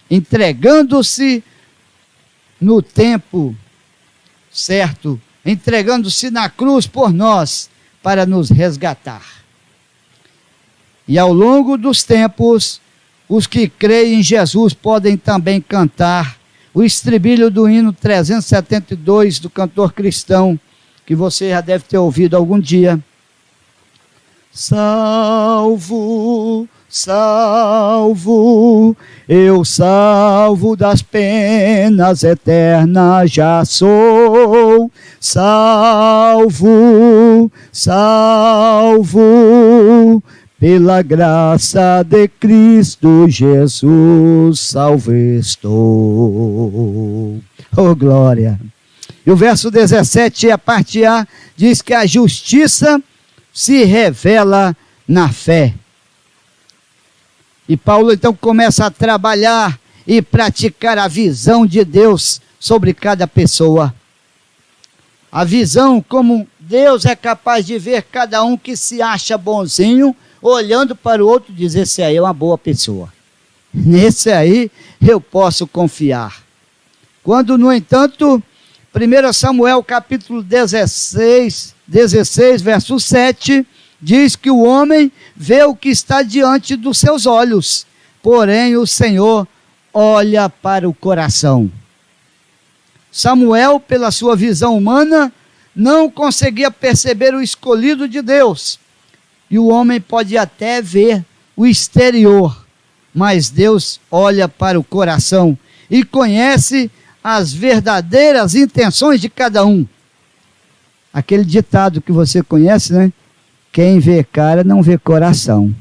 entregando-se no tempo certo, entregando-se na cruz por nós, para nos resgatar. E ao longo dos tempos, os que creem em Jesus podem também cantar o estribilho do hino 372 do cantor cristão, que você já deve ter ouvido algum dia. Salvo, salvo, eu salvo das penas eternas já sou. Salvo, salvo, pela graça de Cristo Jesus, salvo estou. Oh, glória! E o verso 17, a parte A, diz que a justiça se revela na fé. E Paulo então começa a trabalhar e praticar a visão de Deus sobre cada pessoa. A visão como Deus é capaz de ver cada um que se acha bonzinho, olhando para o outro e dizer, esse aí é uma boa pessoa. Nesse aí eu posso confiar. Quando, no entanto, 1 Samuel capítulo 16, verso 7, diz que o homem vê o que está diante dos seus olhos, porém o Senhor olha para o coração. Samuel, pela sua visão humana, não conseguia perceber o escolhido de Deus. E o homem pode até ver o exterior, mas Deus olha para o coração e conhece as verdadeiras intenções de cada um. Aquele ditado que você conhece, né? Quem vê cara não vê coração.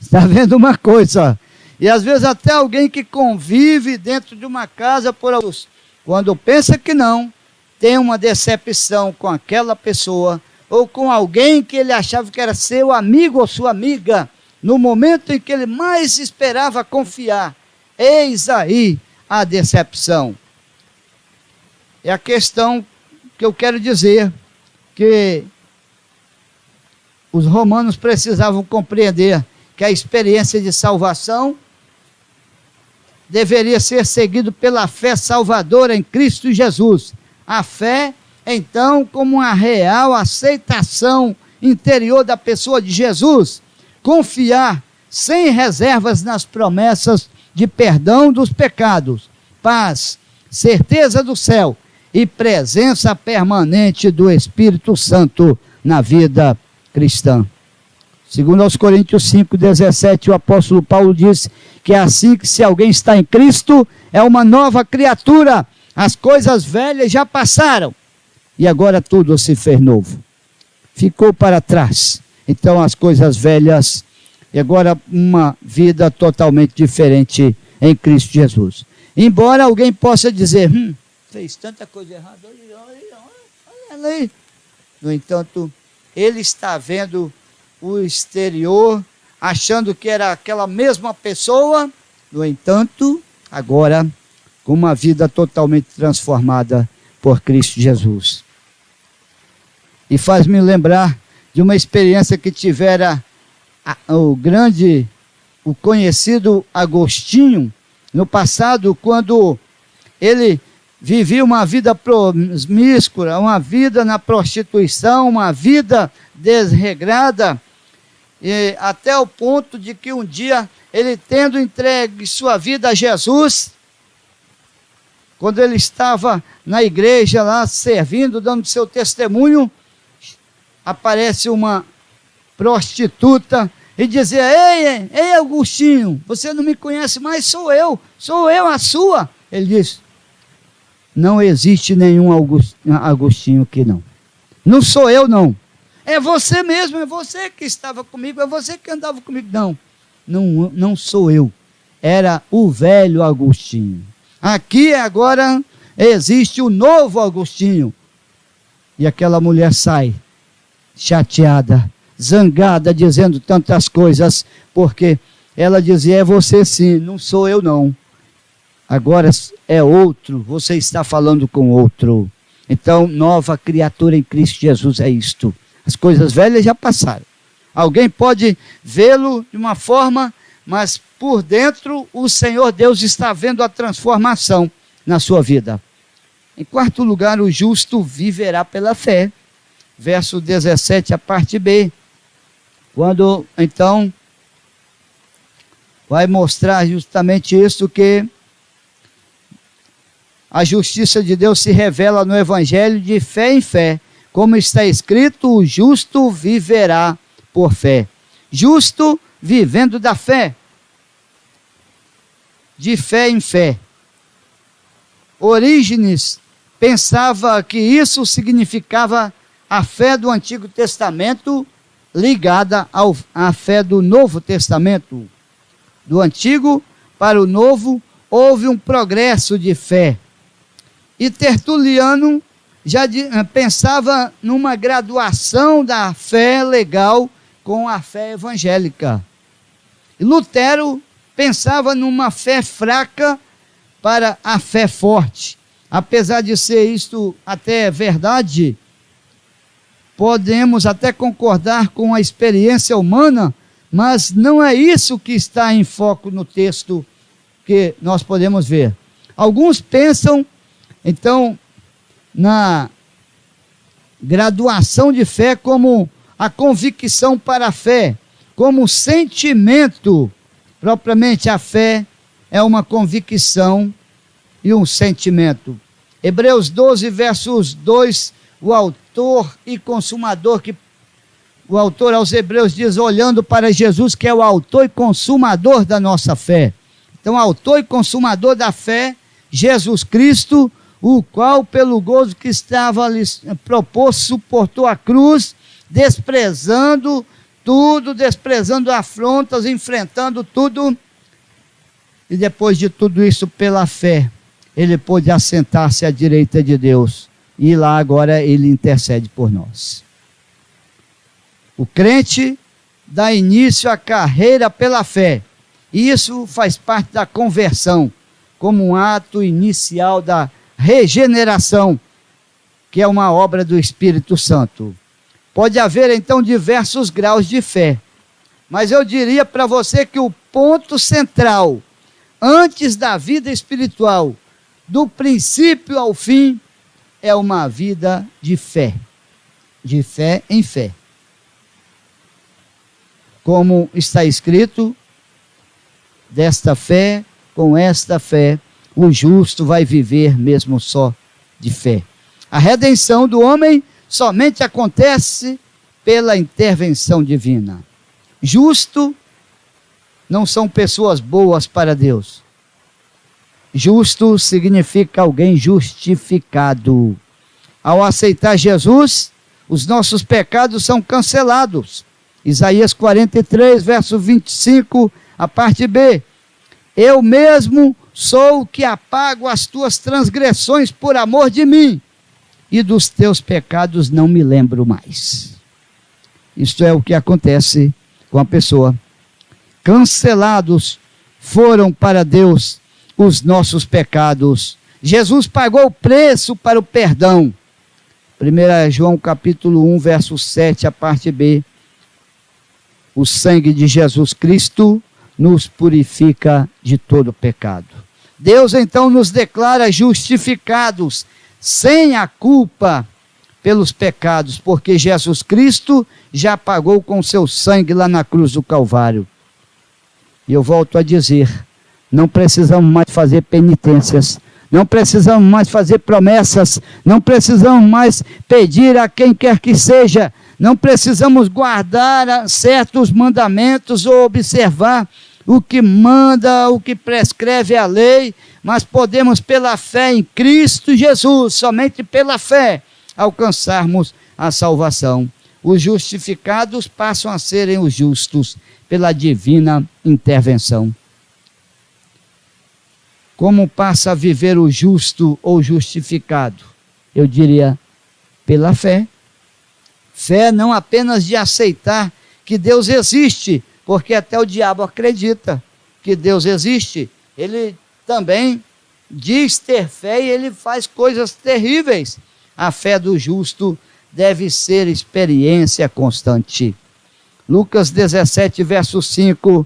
Está vendo uma coisa? E às vezes até alguém que convive dentro de uma casa por alguns, quando pensa que não, tem uma decepção com aquela pessoa ou com alguém que ele achava que era seu amigo ou sua amiga, no momento em que ele mais esperava confiar. Eis aí a decepção. É a questão que eu quero dizer, que os romanos precisavam compreender que a experiência de salvação deveria ser seguido pela fé salvadora em Cristo Jesus. A fé, então, como uma real aceitação interior da pessoa de Jesus, confiar sem reservas nas promessas de perdão dos pecados, paz, certeza do céu e presença permanente do Espírito Santo na vida cristã. Segundo aos Coríntios 5:17, o apóstolo Paulo diz que é assim que, se alguém está em Cristo, é uma nova criatura. As coisas velhas já passaram e agora tudo se fez novo. Ficou para trás. Então as coisas velhas, e agora uma vida totalmente diferente em Cristo Jesus. Embora alguém possa dizer, fez tanta coisa errada, olha ali. No entanto, ele está vendo o exterior, achando que era aquela mesma pessoa. No entanto, agora, com uma vida totalmente transformada por Cristo Jesus. E faz-me lembrar de uma experiência que tivera o conhecido Agostinho, no passado, quando ele vivia uma vida promíscua, uma vida na prostituição, uma vida desregrada, e até o ponto de que um dia, ele tendo entregue sua vida a Jesus, quando ele estava na igreja lá, servindo, dando seu testemunho, aparece uma prostituta e dizia, ei Agostinho, você não me conhece mais, sou eu a sua. Ele disse, não existe nenhum Agostinho aqui não. Não sou eu não. É você mesmo, é você que estava comigo, é você que andava comigo. Não sou eu. Era o velho Agostinho. Aqui agora existe o novo Agostinho. E aquela mulher sai chateada, zangada, dizendo tantas coisas, porque ela dizia, é você sim, não sou eu não. Agora é outro, você está falando com outro. Então, nova criatura em Cristo Jesus é isto. As coisas velhas já passaram. Alguém pode vê-lo de uma forma, mas por dentro o Senhor Deus está vendo a transformação na sua vida. Em quarto lugar, o justo viverá pela fé. Verso 17, a parte B. Quando, então, vai mostrar justamente isso, que a justiça de Deus se revela no Evangelho de fé em fé. Como está escrito, o justo viverá por fé. Justo vivendo da fé. De fé em fé. Orígenes pensava que isso significava a fé do Antigo Testamento ligada à fé do Novo Testamento. Do Antigo para o Novo houve um progresso de fé. E Tertuliano já pensava numa graduação da fé legal com a fé evangélica. E Lutero pensava numa fé fraca para a fé forte. Apesar de ser isto até verdade, podemos até concordar com a experiência humana, mas não é isso que está em foco no texto que nós podemos ver. Alguns pensam, então, na graduação de fé como a convicção para a fé, como sentimento. Propriamente a fé é uma convicção e um sentimento. Hebreus 12, versos 2, o autor aos Hebreus diz, olhando para Jesus, que é o autor e consumador da nossa fé. Então, autor e consumador da fé, Jesus Cristo, o qual, pelo gozo que estava lhe proposto, suportou a cruz, desprezando tudo, desprezando afrontas, enfrentando tudo. E depois de tudo isso, pela fé, ele pôde assentar-se à direita de Deus. E lá agora ele intercede por nós. O crente dá início à carreira pela fé. E isso faz parte da conversão, como um ato inicial da regeneração, que é uma obra do Espírito Santo. Pode haver então diversos graus de fé, mas eu diria para você que o ponto central, antes da vida espiritual, do princípio ao fim, é uma vida de fé em fé. Como está escrito, desta fé, com esta fé, o justo vai viver mesmo só de fé. A redenção do homem somente acontece pela intervenção divina. Justo não são pessoas boas para Deus. Justo significa alguém justificado. Ao aceitar Jesus, os nossos pecados são cancelados. Isaías 43, verso 25, a parte B. Eu mesmo sou o que apago as tuas transgressões por amor de mim, e dos teus pecados não me lembro mais. Isto é o que acontece com a pessoa. Cancelados foram para Deus os nossos pecados. Jesus pagou o preço para o perdão. 1 João capítulo 1, verso 7, a parte B. O sangue de Jesus Cristo nos purifica de todo pecado. Deus então nos declara justificados, sem a culpa pelos pecados, porque Jesus Cristo já pagou com seu sangue lá na cruz do Calvário. E eu volto a dizer, não precisamos mais fazer penitências, não precisamos mais fazer promessas, não precisamos mais pedir a quem quer que seja, não precisamos guardar certos mandamentos ou observar o que manda, o que prescreve a lei, mas podemos pela fé em Cristo Jesus, somente pela fé, alcançarmos a salvação. Os justificados passam a serem os justos pela divina intervenção. Como passa a viver o justo ou justificado? Eu diria, pela fé. Fé não apenas de aceitar que Deus existe, porque até o diabo acredita que Deus existe. Ele também diz ter fé e ele faz coisas terríveis. A fé do justo deve ser experiência constante. Lucas 17, verso 5.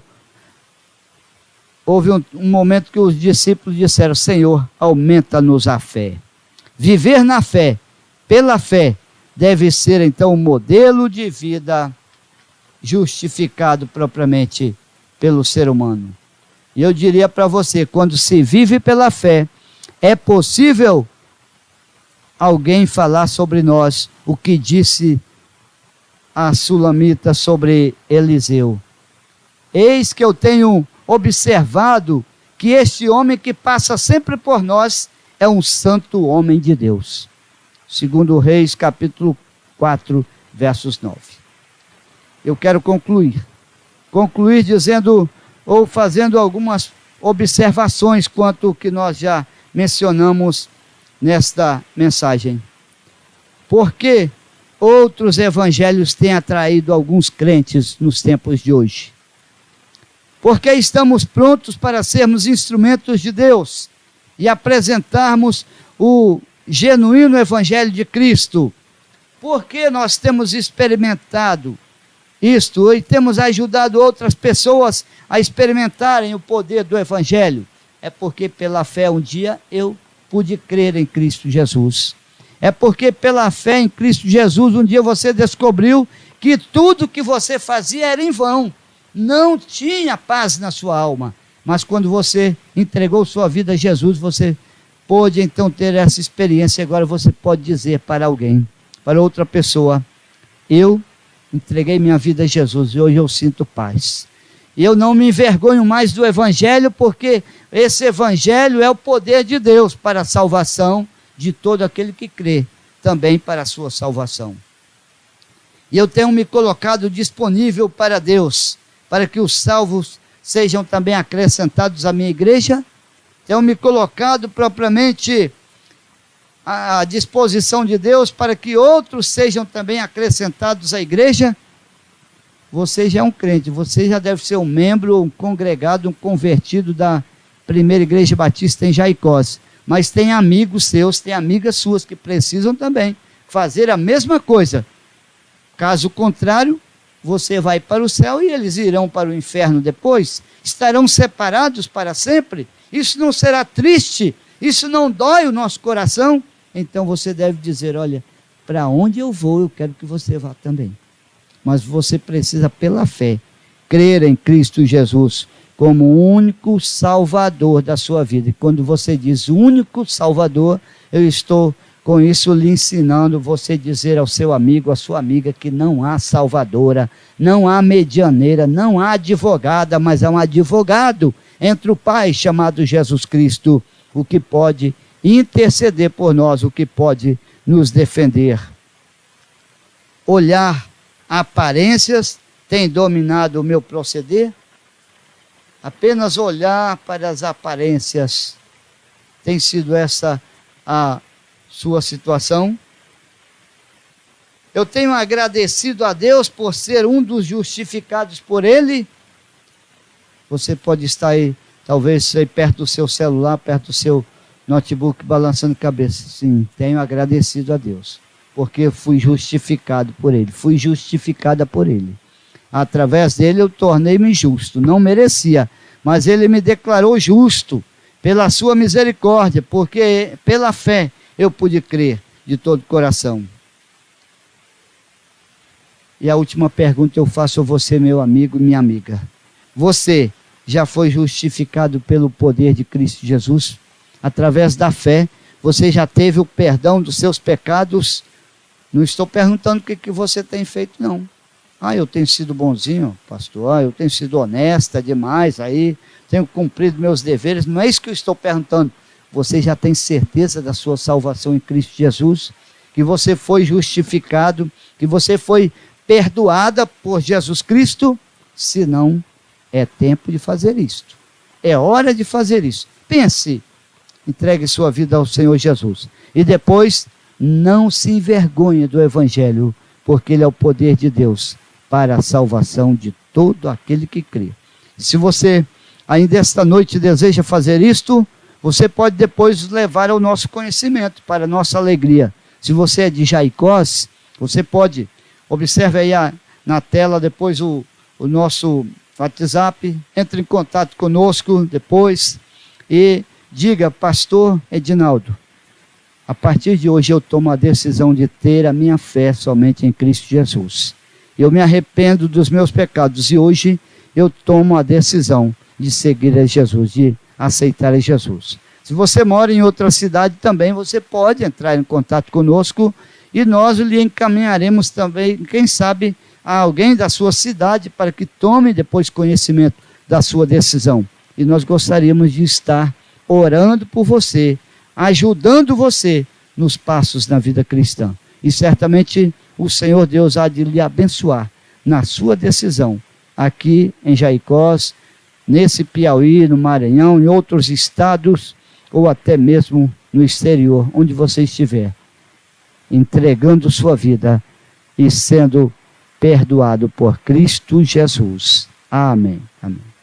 Houve um momento que os discípulos disseram, Senhor, aumenta-nos a fé. Viver na fé, pela fé, deve ser então um modelo de vida justificado propriamente pelo ser humano. E eu diria para você, quando se vive pela fé, é possível alguém falar sobre nós o que disse a Sulamita sobre Eliseu. Eis que eu tenho observado que este homem que passa sempre por nós é um santo homem de Deus. Segundo Reis, capítulo 4, versos 9. Eu quero concluir dizendo ou fazendo algumas observações quanto ao que nós já mencionamos nesta mensagem. Por que outros evangelhos têm atraído alguns crentes nos tempos de hoje? Porque estamos prontos para sermos instrumentos de Deus e apresentarmos o genuíno evangelho de Cristo. Porque nós temos experimentado isto e temos ajudado outras pessoas a experimentarem o poder do evangelho. É porque pela fé um dia eu pude crer em Cristo Jesus. É porque pela fé em Cristo Jesus um dia você descobriu que tudo que você fazia era em vão. Não tinha paz na sua alma. Mas quando você entregou sua vida a Jesus, você pôde então ter essa experiência. Agora você pode dizer para alguém, para outra pessoa: eu entreguei minha vida a Jesus e hoje eu sinto paz. E eu não me envergonho mais do Evangelho, porque esse Evangelho é o poder de Deus para a salvação de todo aquele que crê, também para a sua salvação. E eu tenho me colocado disponível para Deus, para que os salvos sejam também acrescentados à minha igreja. Tenho me colocado propriamente à disposição de Deus para que outros sejam também acrescentados à igreja. Você já é um crente, você já deve ser um membro, um congregado, um convertido da Primeira Igreja Batista em Jaicós. Mas tem amigos seus, tem amigas suas que precisam também fazer a mesma coisa. Caso contrário, você vai para o céu e eles irão para o inferno depois. Estarão separados para sempre. Isso não será triste? Isso não dói o nosso coração? Então você deve dizer: olha, para onde eu vou, eu quero que você vá também. Mas você precisa, pela fé, crer em Cristo Jesus como o único Salvador da sua vida. E quando você diz único Salvador, eu estou com isso lhe ensinando você dizer ao seu amigo, à sua amiga, que não há salvadora, não há medianeira, não há advogada, mas há um advogado entre o Pai chamado Jesus Cristo, o que pode interceder por nós, o que pode nos defender. Olhar aparências tem dominado o meu proceder? Apenas olhar para as aparências tem sido essa a sua situação? Eu tenho agradecido a Deus por ser um dos justificados por Ele? Você pode estar aí, talvez aí perto do seu celular, perto do seu notebook, balançando a cabeça. Sim, tenho agradecido a Deus, porque fui justificado por Ele, fui justificada por Ele. Através dele eu tornei-me justo, não merecia, mas Ele me declarou justo, pela sua misericórdia, porque pela fé eu pude crer de todo o coração. E a última pergunta eu faço a você, meu amigo e minha amiga. Você já foi justificado pelo poder de Cristo Jesus? Através da fé, você já teve o perdão dos seus pecados? Não estou perguntando o que você tem feito, não. Eu tenho sido bonzinho, pastor. Eu tenho sido honesta demais aí. Tenho cumprido meus deveres. Não é isso que eu estou perguntando. Você já tem certeza da sua salvação em Cristo Jesus? Que você foi justificado? Que você foi perdoada por Jesus Cristo? Se não, é tempo de fazer isto. É hora de fazer isso. Pense, entregue sua vida ao Senhor Jesus. E depois, não se envergonhe do Evangelho, porque ele é o poder de Deus para a salvação de todo aquele que crê. Se você ainda esta noite deseja fazer isto, você pode depois levar ao nosso conhecimento, para a nossa alegria. Se você é de Jaicós, você pode, observe aí na tela depois o nosso WhatsApp, entre em contato conosco depois e diga: pastor Edinaldo, a partir de hoje eu tomo a decisão de ter a minha fé somente em Cristo Jesus. Eu me arrependo dos meus pecados e hoje eu tomo a decisão de seguir a Jesus, de aceitar a Jesus. Se você mora em outra cidade também, você pode entrar em contato conosco e nós lhe encaminharemos também, quem sabe, a alguém da sua cidade para que tome depois conhecimento da sua decisão. E nós gostaríamos de estar orando por você, ajudando você nos passos na vida cristã. E certamente o Senhor Deus há de lhe abençoar na sua decisão, aqui em Jaicós, nesse Piauí, no Maranhão, em outros estados, ou até mesmo no exterior, onde você estiver, entregando sua vida e sendo perdoado por Cristo Jesus. Amém. Amém.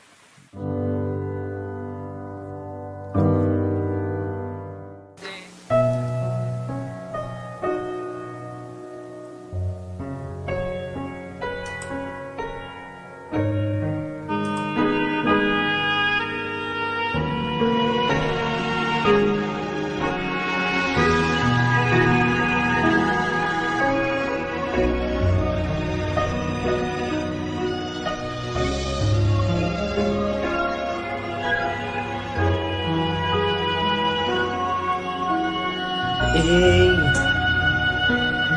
Ei,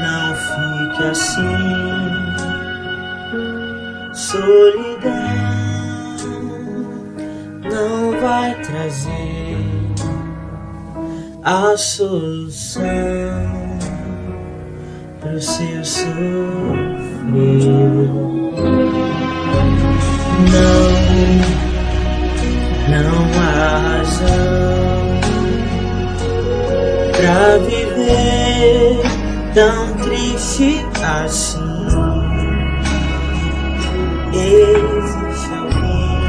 não fique assim. Solidão não vai trazer a solução pro seu sofrer. Não há razão pra viver tão triste assim. Existe alguém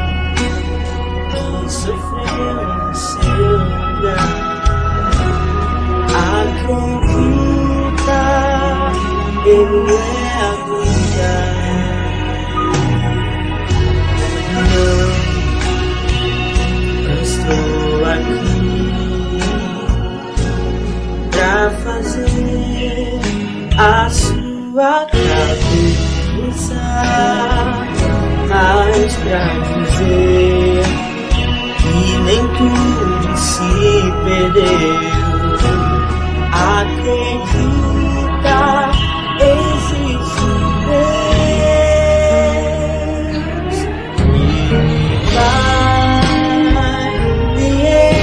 que sofreu no seu lugar. Acredita, Ele é a vida. Não estou aqui pra fazer a sua cabeça, mas pra dizer que nem tudo se perdeu. Acredita, existe Deus, Ele vai me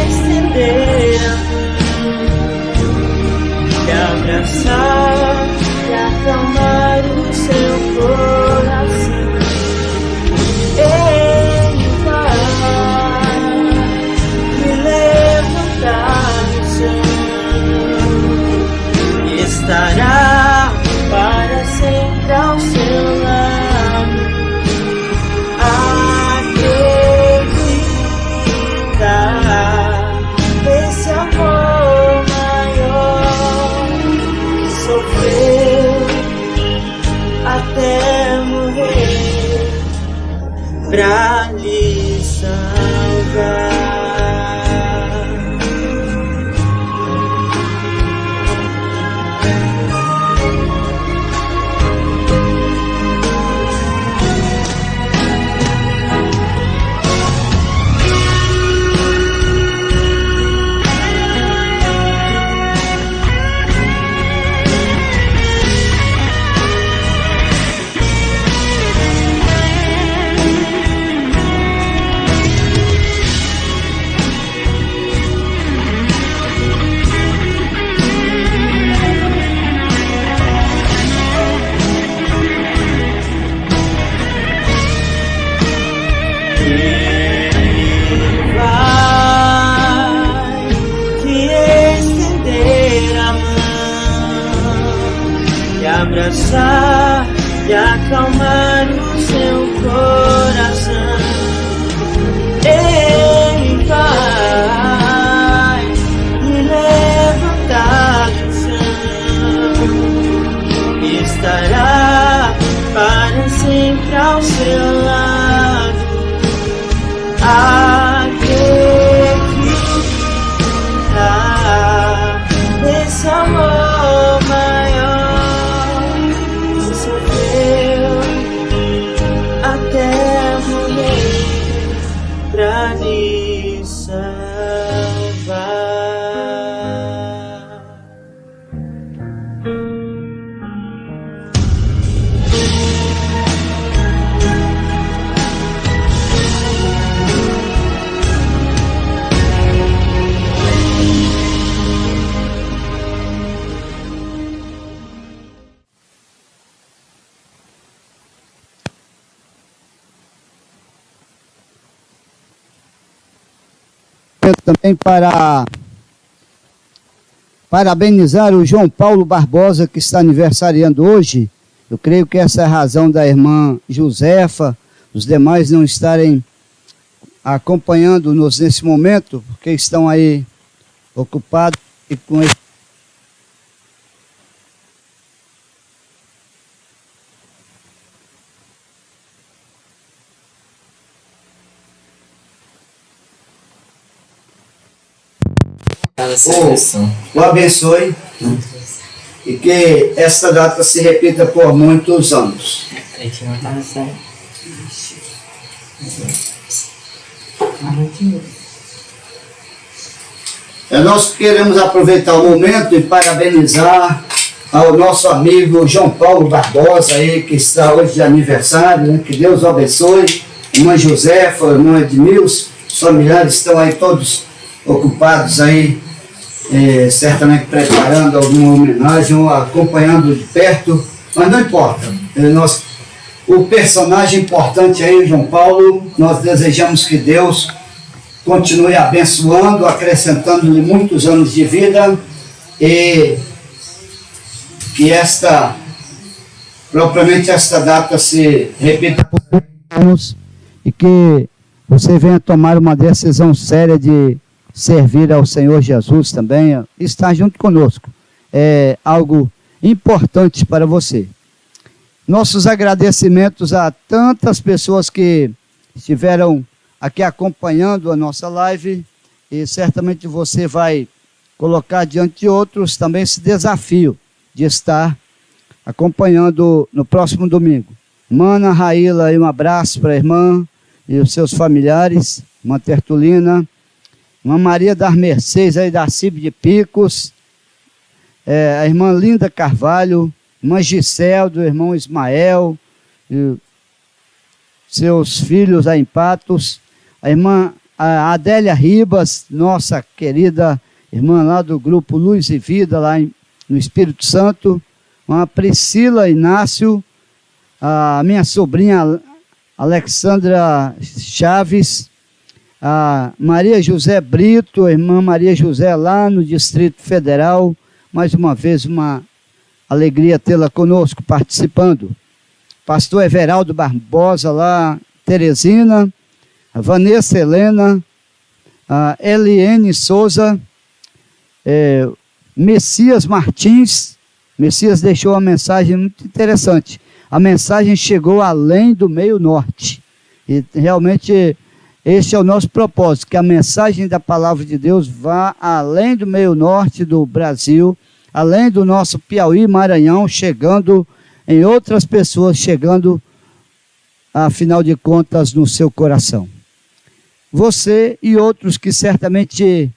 estender a mão, te abraçar, te acalmar o seu coração. Ele vai me levantar do chão. Estará para sempre ao seu lado. Acredita nesse amor maior que sofreu até morrer pra lhe salvar. Abraçar e acalmar o seu coração. Ele vai me levantar do chão. Estará para sempre ao seu lado. Acredita nesse amor maior. Até morrer pra lhe salvar. Também para parabenizar o João Paulo Barbosa, que está aniversariando hoje. Eu creio que essa é a razão da irmã Josefa, os demais não estarem acompanhando-nos nesse momento, porque estão aí ocupados com esse. O abençoe e que esta data se repita por muitos anos. Nós queremos aproveitar o momento e parabenizar ao nosso amigo João Paulo Barbosa, aí, que está hoje de aniversário, né? Que Deus o abençoe. Irmã Josefa, irmã Edmilson, os familiares estão aí todos ocupados aí, certamente preparando alguma homenagem ou acompanhando de perto, mas não importa. O personagem importante aí, João Paulo, nós desejamos que Deus continue abençoando, acrescentando-lhe muitos anos de vida e que propriamente esta data se repita por anos e que você venha tomar uma decisão séria de servir ao Senhor Jesus também, estar junto conosco. É algo importante para você. Nossos agradecimentos a tantas pessoas que estiveram aqui acompanhando a nossa live, e certamente você vai colocar diante de outros também esse desafio de estar acompanhando no próximo domingo. Irmã Ana Raíla, um abraço para a irmã e os seus familiares, irmã Tertulina, irmã Maria das Mercês aí da CIB de Picos, a irmã Linda Carvalho, irmã Giseldo, o irmão Ismael, e seus filhos aí em Patos, a irmã Adélia Ribas, nossa querida irmã lá do grupo Luz e Vida, lá no Espírito Santo, a Priscila Inácio, a minha sobrinha Alexandra Chaves, a Maria José Brito, a irmã Maria José lá no Distrito Federal, mais uma vez uma alegria tê-la conosco participando. Pastor Everaldo Barbosa lá, Teresina, a Vanessa Helena, a Eliene Souza, Messias Martins. Messias deixou uma mensagem muito interessante. A mensagem chegou além do meio norte. E realmente esse é o nosso propósito, que a mensagem da palavra de Deus vá além do meio norte do Brasil, além do nosso Piauí, Maranhão, chegando em outras pessoas, chegando, afinal de contas, no seu coração. Você e outros que certamente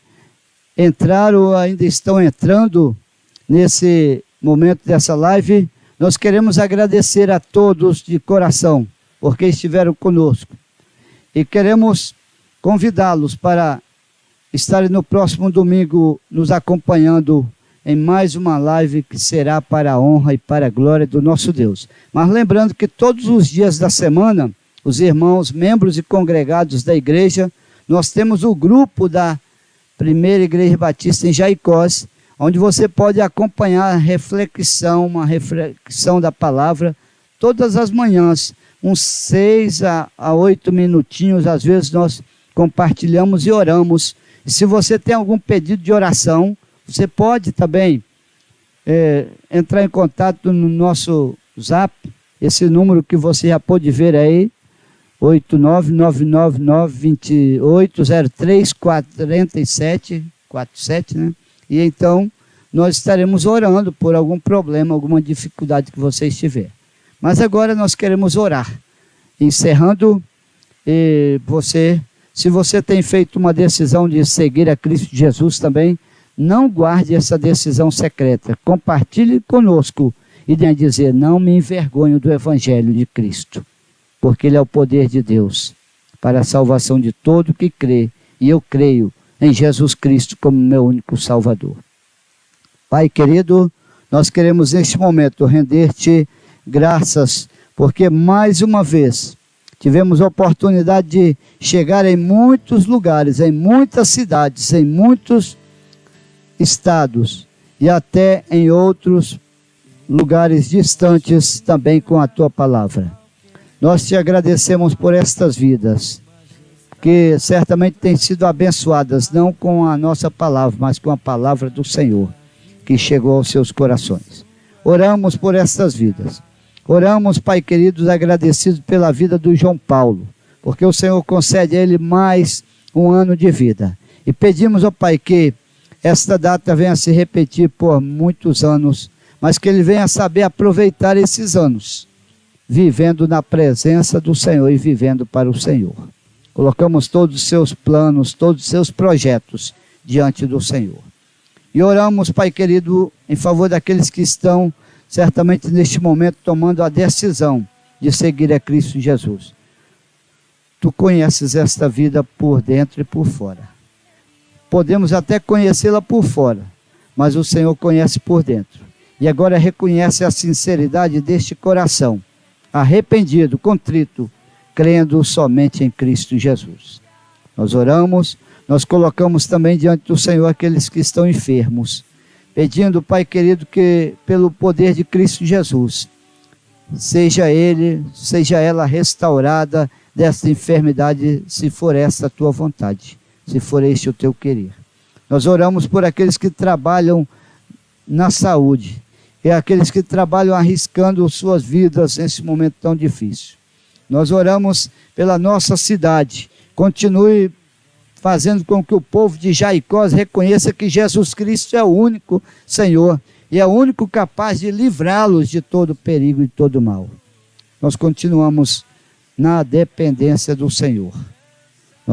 entraram ou ainda estão entrando nesse momento dessa live, nós queremos agradecer a todos de coração, porque estiveram conosco. E queremos convidá-los para estarem no próximo domingo nos acompanhando em mais uma live que será para a honra e para a glória do nosso Deus. Mas lembrando que todos os dias da semana, os irmãos, membros e congregados da igreja, nós temos o grupo da Primeira Igreja Batista em Jaicós, onde você pode acompanhar uma reflexão da palavra todas as manhãs, uns 6 a 8 minutinhos, às vezes nós compartilhamos e oramos. E se você tem algum pedido de oração, você pode também entrar em contato no nosso Zap, esse número que você já pôde ver aí, 89999280347, né? E então nós estaremos orando por algum problema, alguma dificuldade que você estiver. Mas agora nós queremos orar, encerrando, se você tem feito uma decisão de seguir a Cristo Jesus também, não guarde essa decisão secreta, compartilhe conosco e dizer, não me envergonho do Evangelho de Cristo, porque ele é o poder de Deus para a salvação de todo que crê, e eu creio em Jesus Cristo como meu único Salvador. Pai querido, nós queremos neste momento render-te graças, porque mais uma vez tivemos a oportunidade de chegar em muitos lugares, em muitas cidades, em muitos estados e até em outros lugares distantes também com a tua palavra. Nós te agradecemos por estas vidas, que certamente têm sido abençoadas, não com a nossa palavra, mas com a palavra do Senhor, que chegou aos seus corações. Oramos por estas vidas. Oramos, Pai querido, agradecidos pela vida do João Paulo, porque o Senhor concede a ele mais um ano de vida. E pedimos ao Pai que esta data venha a se repetir por muitos anos, mas que ele venha saber aproveitar esses anos, vivendo na presença do Senhor e vivendo para o Senhor. Colocamos todos os seus planos, todos os seus projetos diante do Senhor. E oramos, Pai querido, em favor daqueles que estão certamente neste momento tomando a decisão de seguir a Cristo Jesus. Tu conheces esta vida por dentro e por fora. Podemos até conhecê-la por fora, mas o Senhor conhece por dentro. E agora reconhece a sinceridade deste coração, arrependido, contrito, crendo somente em Cristo Jesus. Nós oramos, nós colocamos também diante do Senhor aqueles que estão enfermos, pedindo, Pai querido, que pelo poder de Cristo Jesus, seja ela restaurada desta enfermidade, se for esta a tua vontade, se for este o teu querer. Nós oramos por aqueles que trabalham na saúde, e aqueles que trabalham arriscando suas vidas nesse momento tão difícil. Nós oramos pela nossa cidade, continue fazendo com que o povo de Jaicós reconheça que Jesus Cristo é o único Senhor, e é o único capaz de livrá-los de todo perigo e todo mal. Nós continuamos na dependência do Senhor.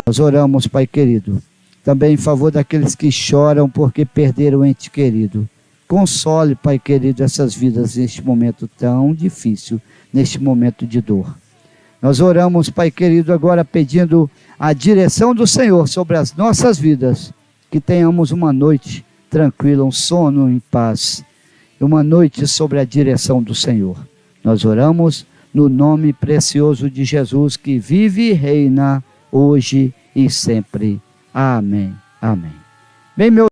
Nós oramos, Pai querido, também em favor daqueles que choram porque perderam o ente querido. Console, Pai querido, essas vidas neste momento tão difícil, neste momento de dor. Nós oramos, Pai querido, agora pedindo a direção do Senhor sobre as nossas vidas, que tenhamos uma noite tranquila, um sono em paz, uma noite sobre a direção do Senhor. Nós oramos no nome precioso de Jesus, que vive e reina hoje e sempre. Amém. Amém. Bem, meu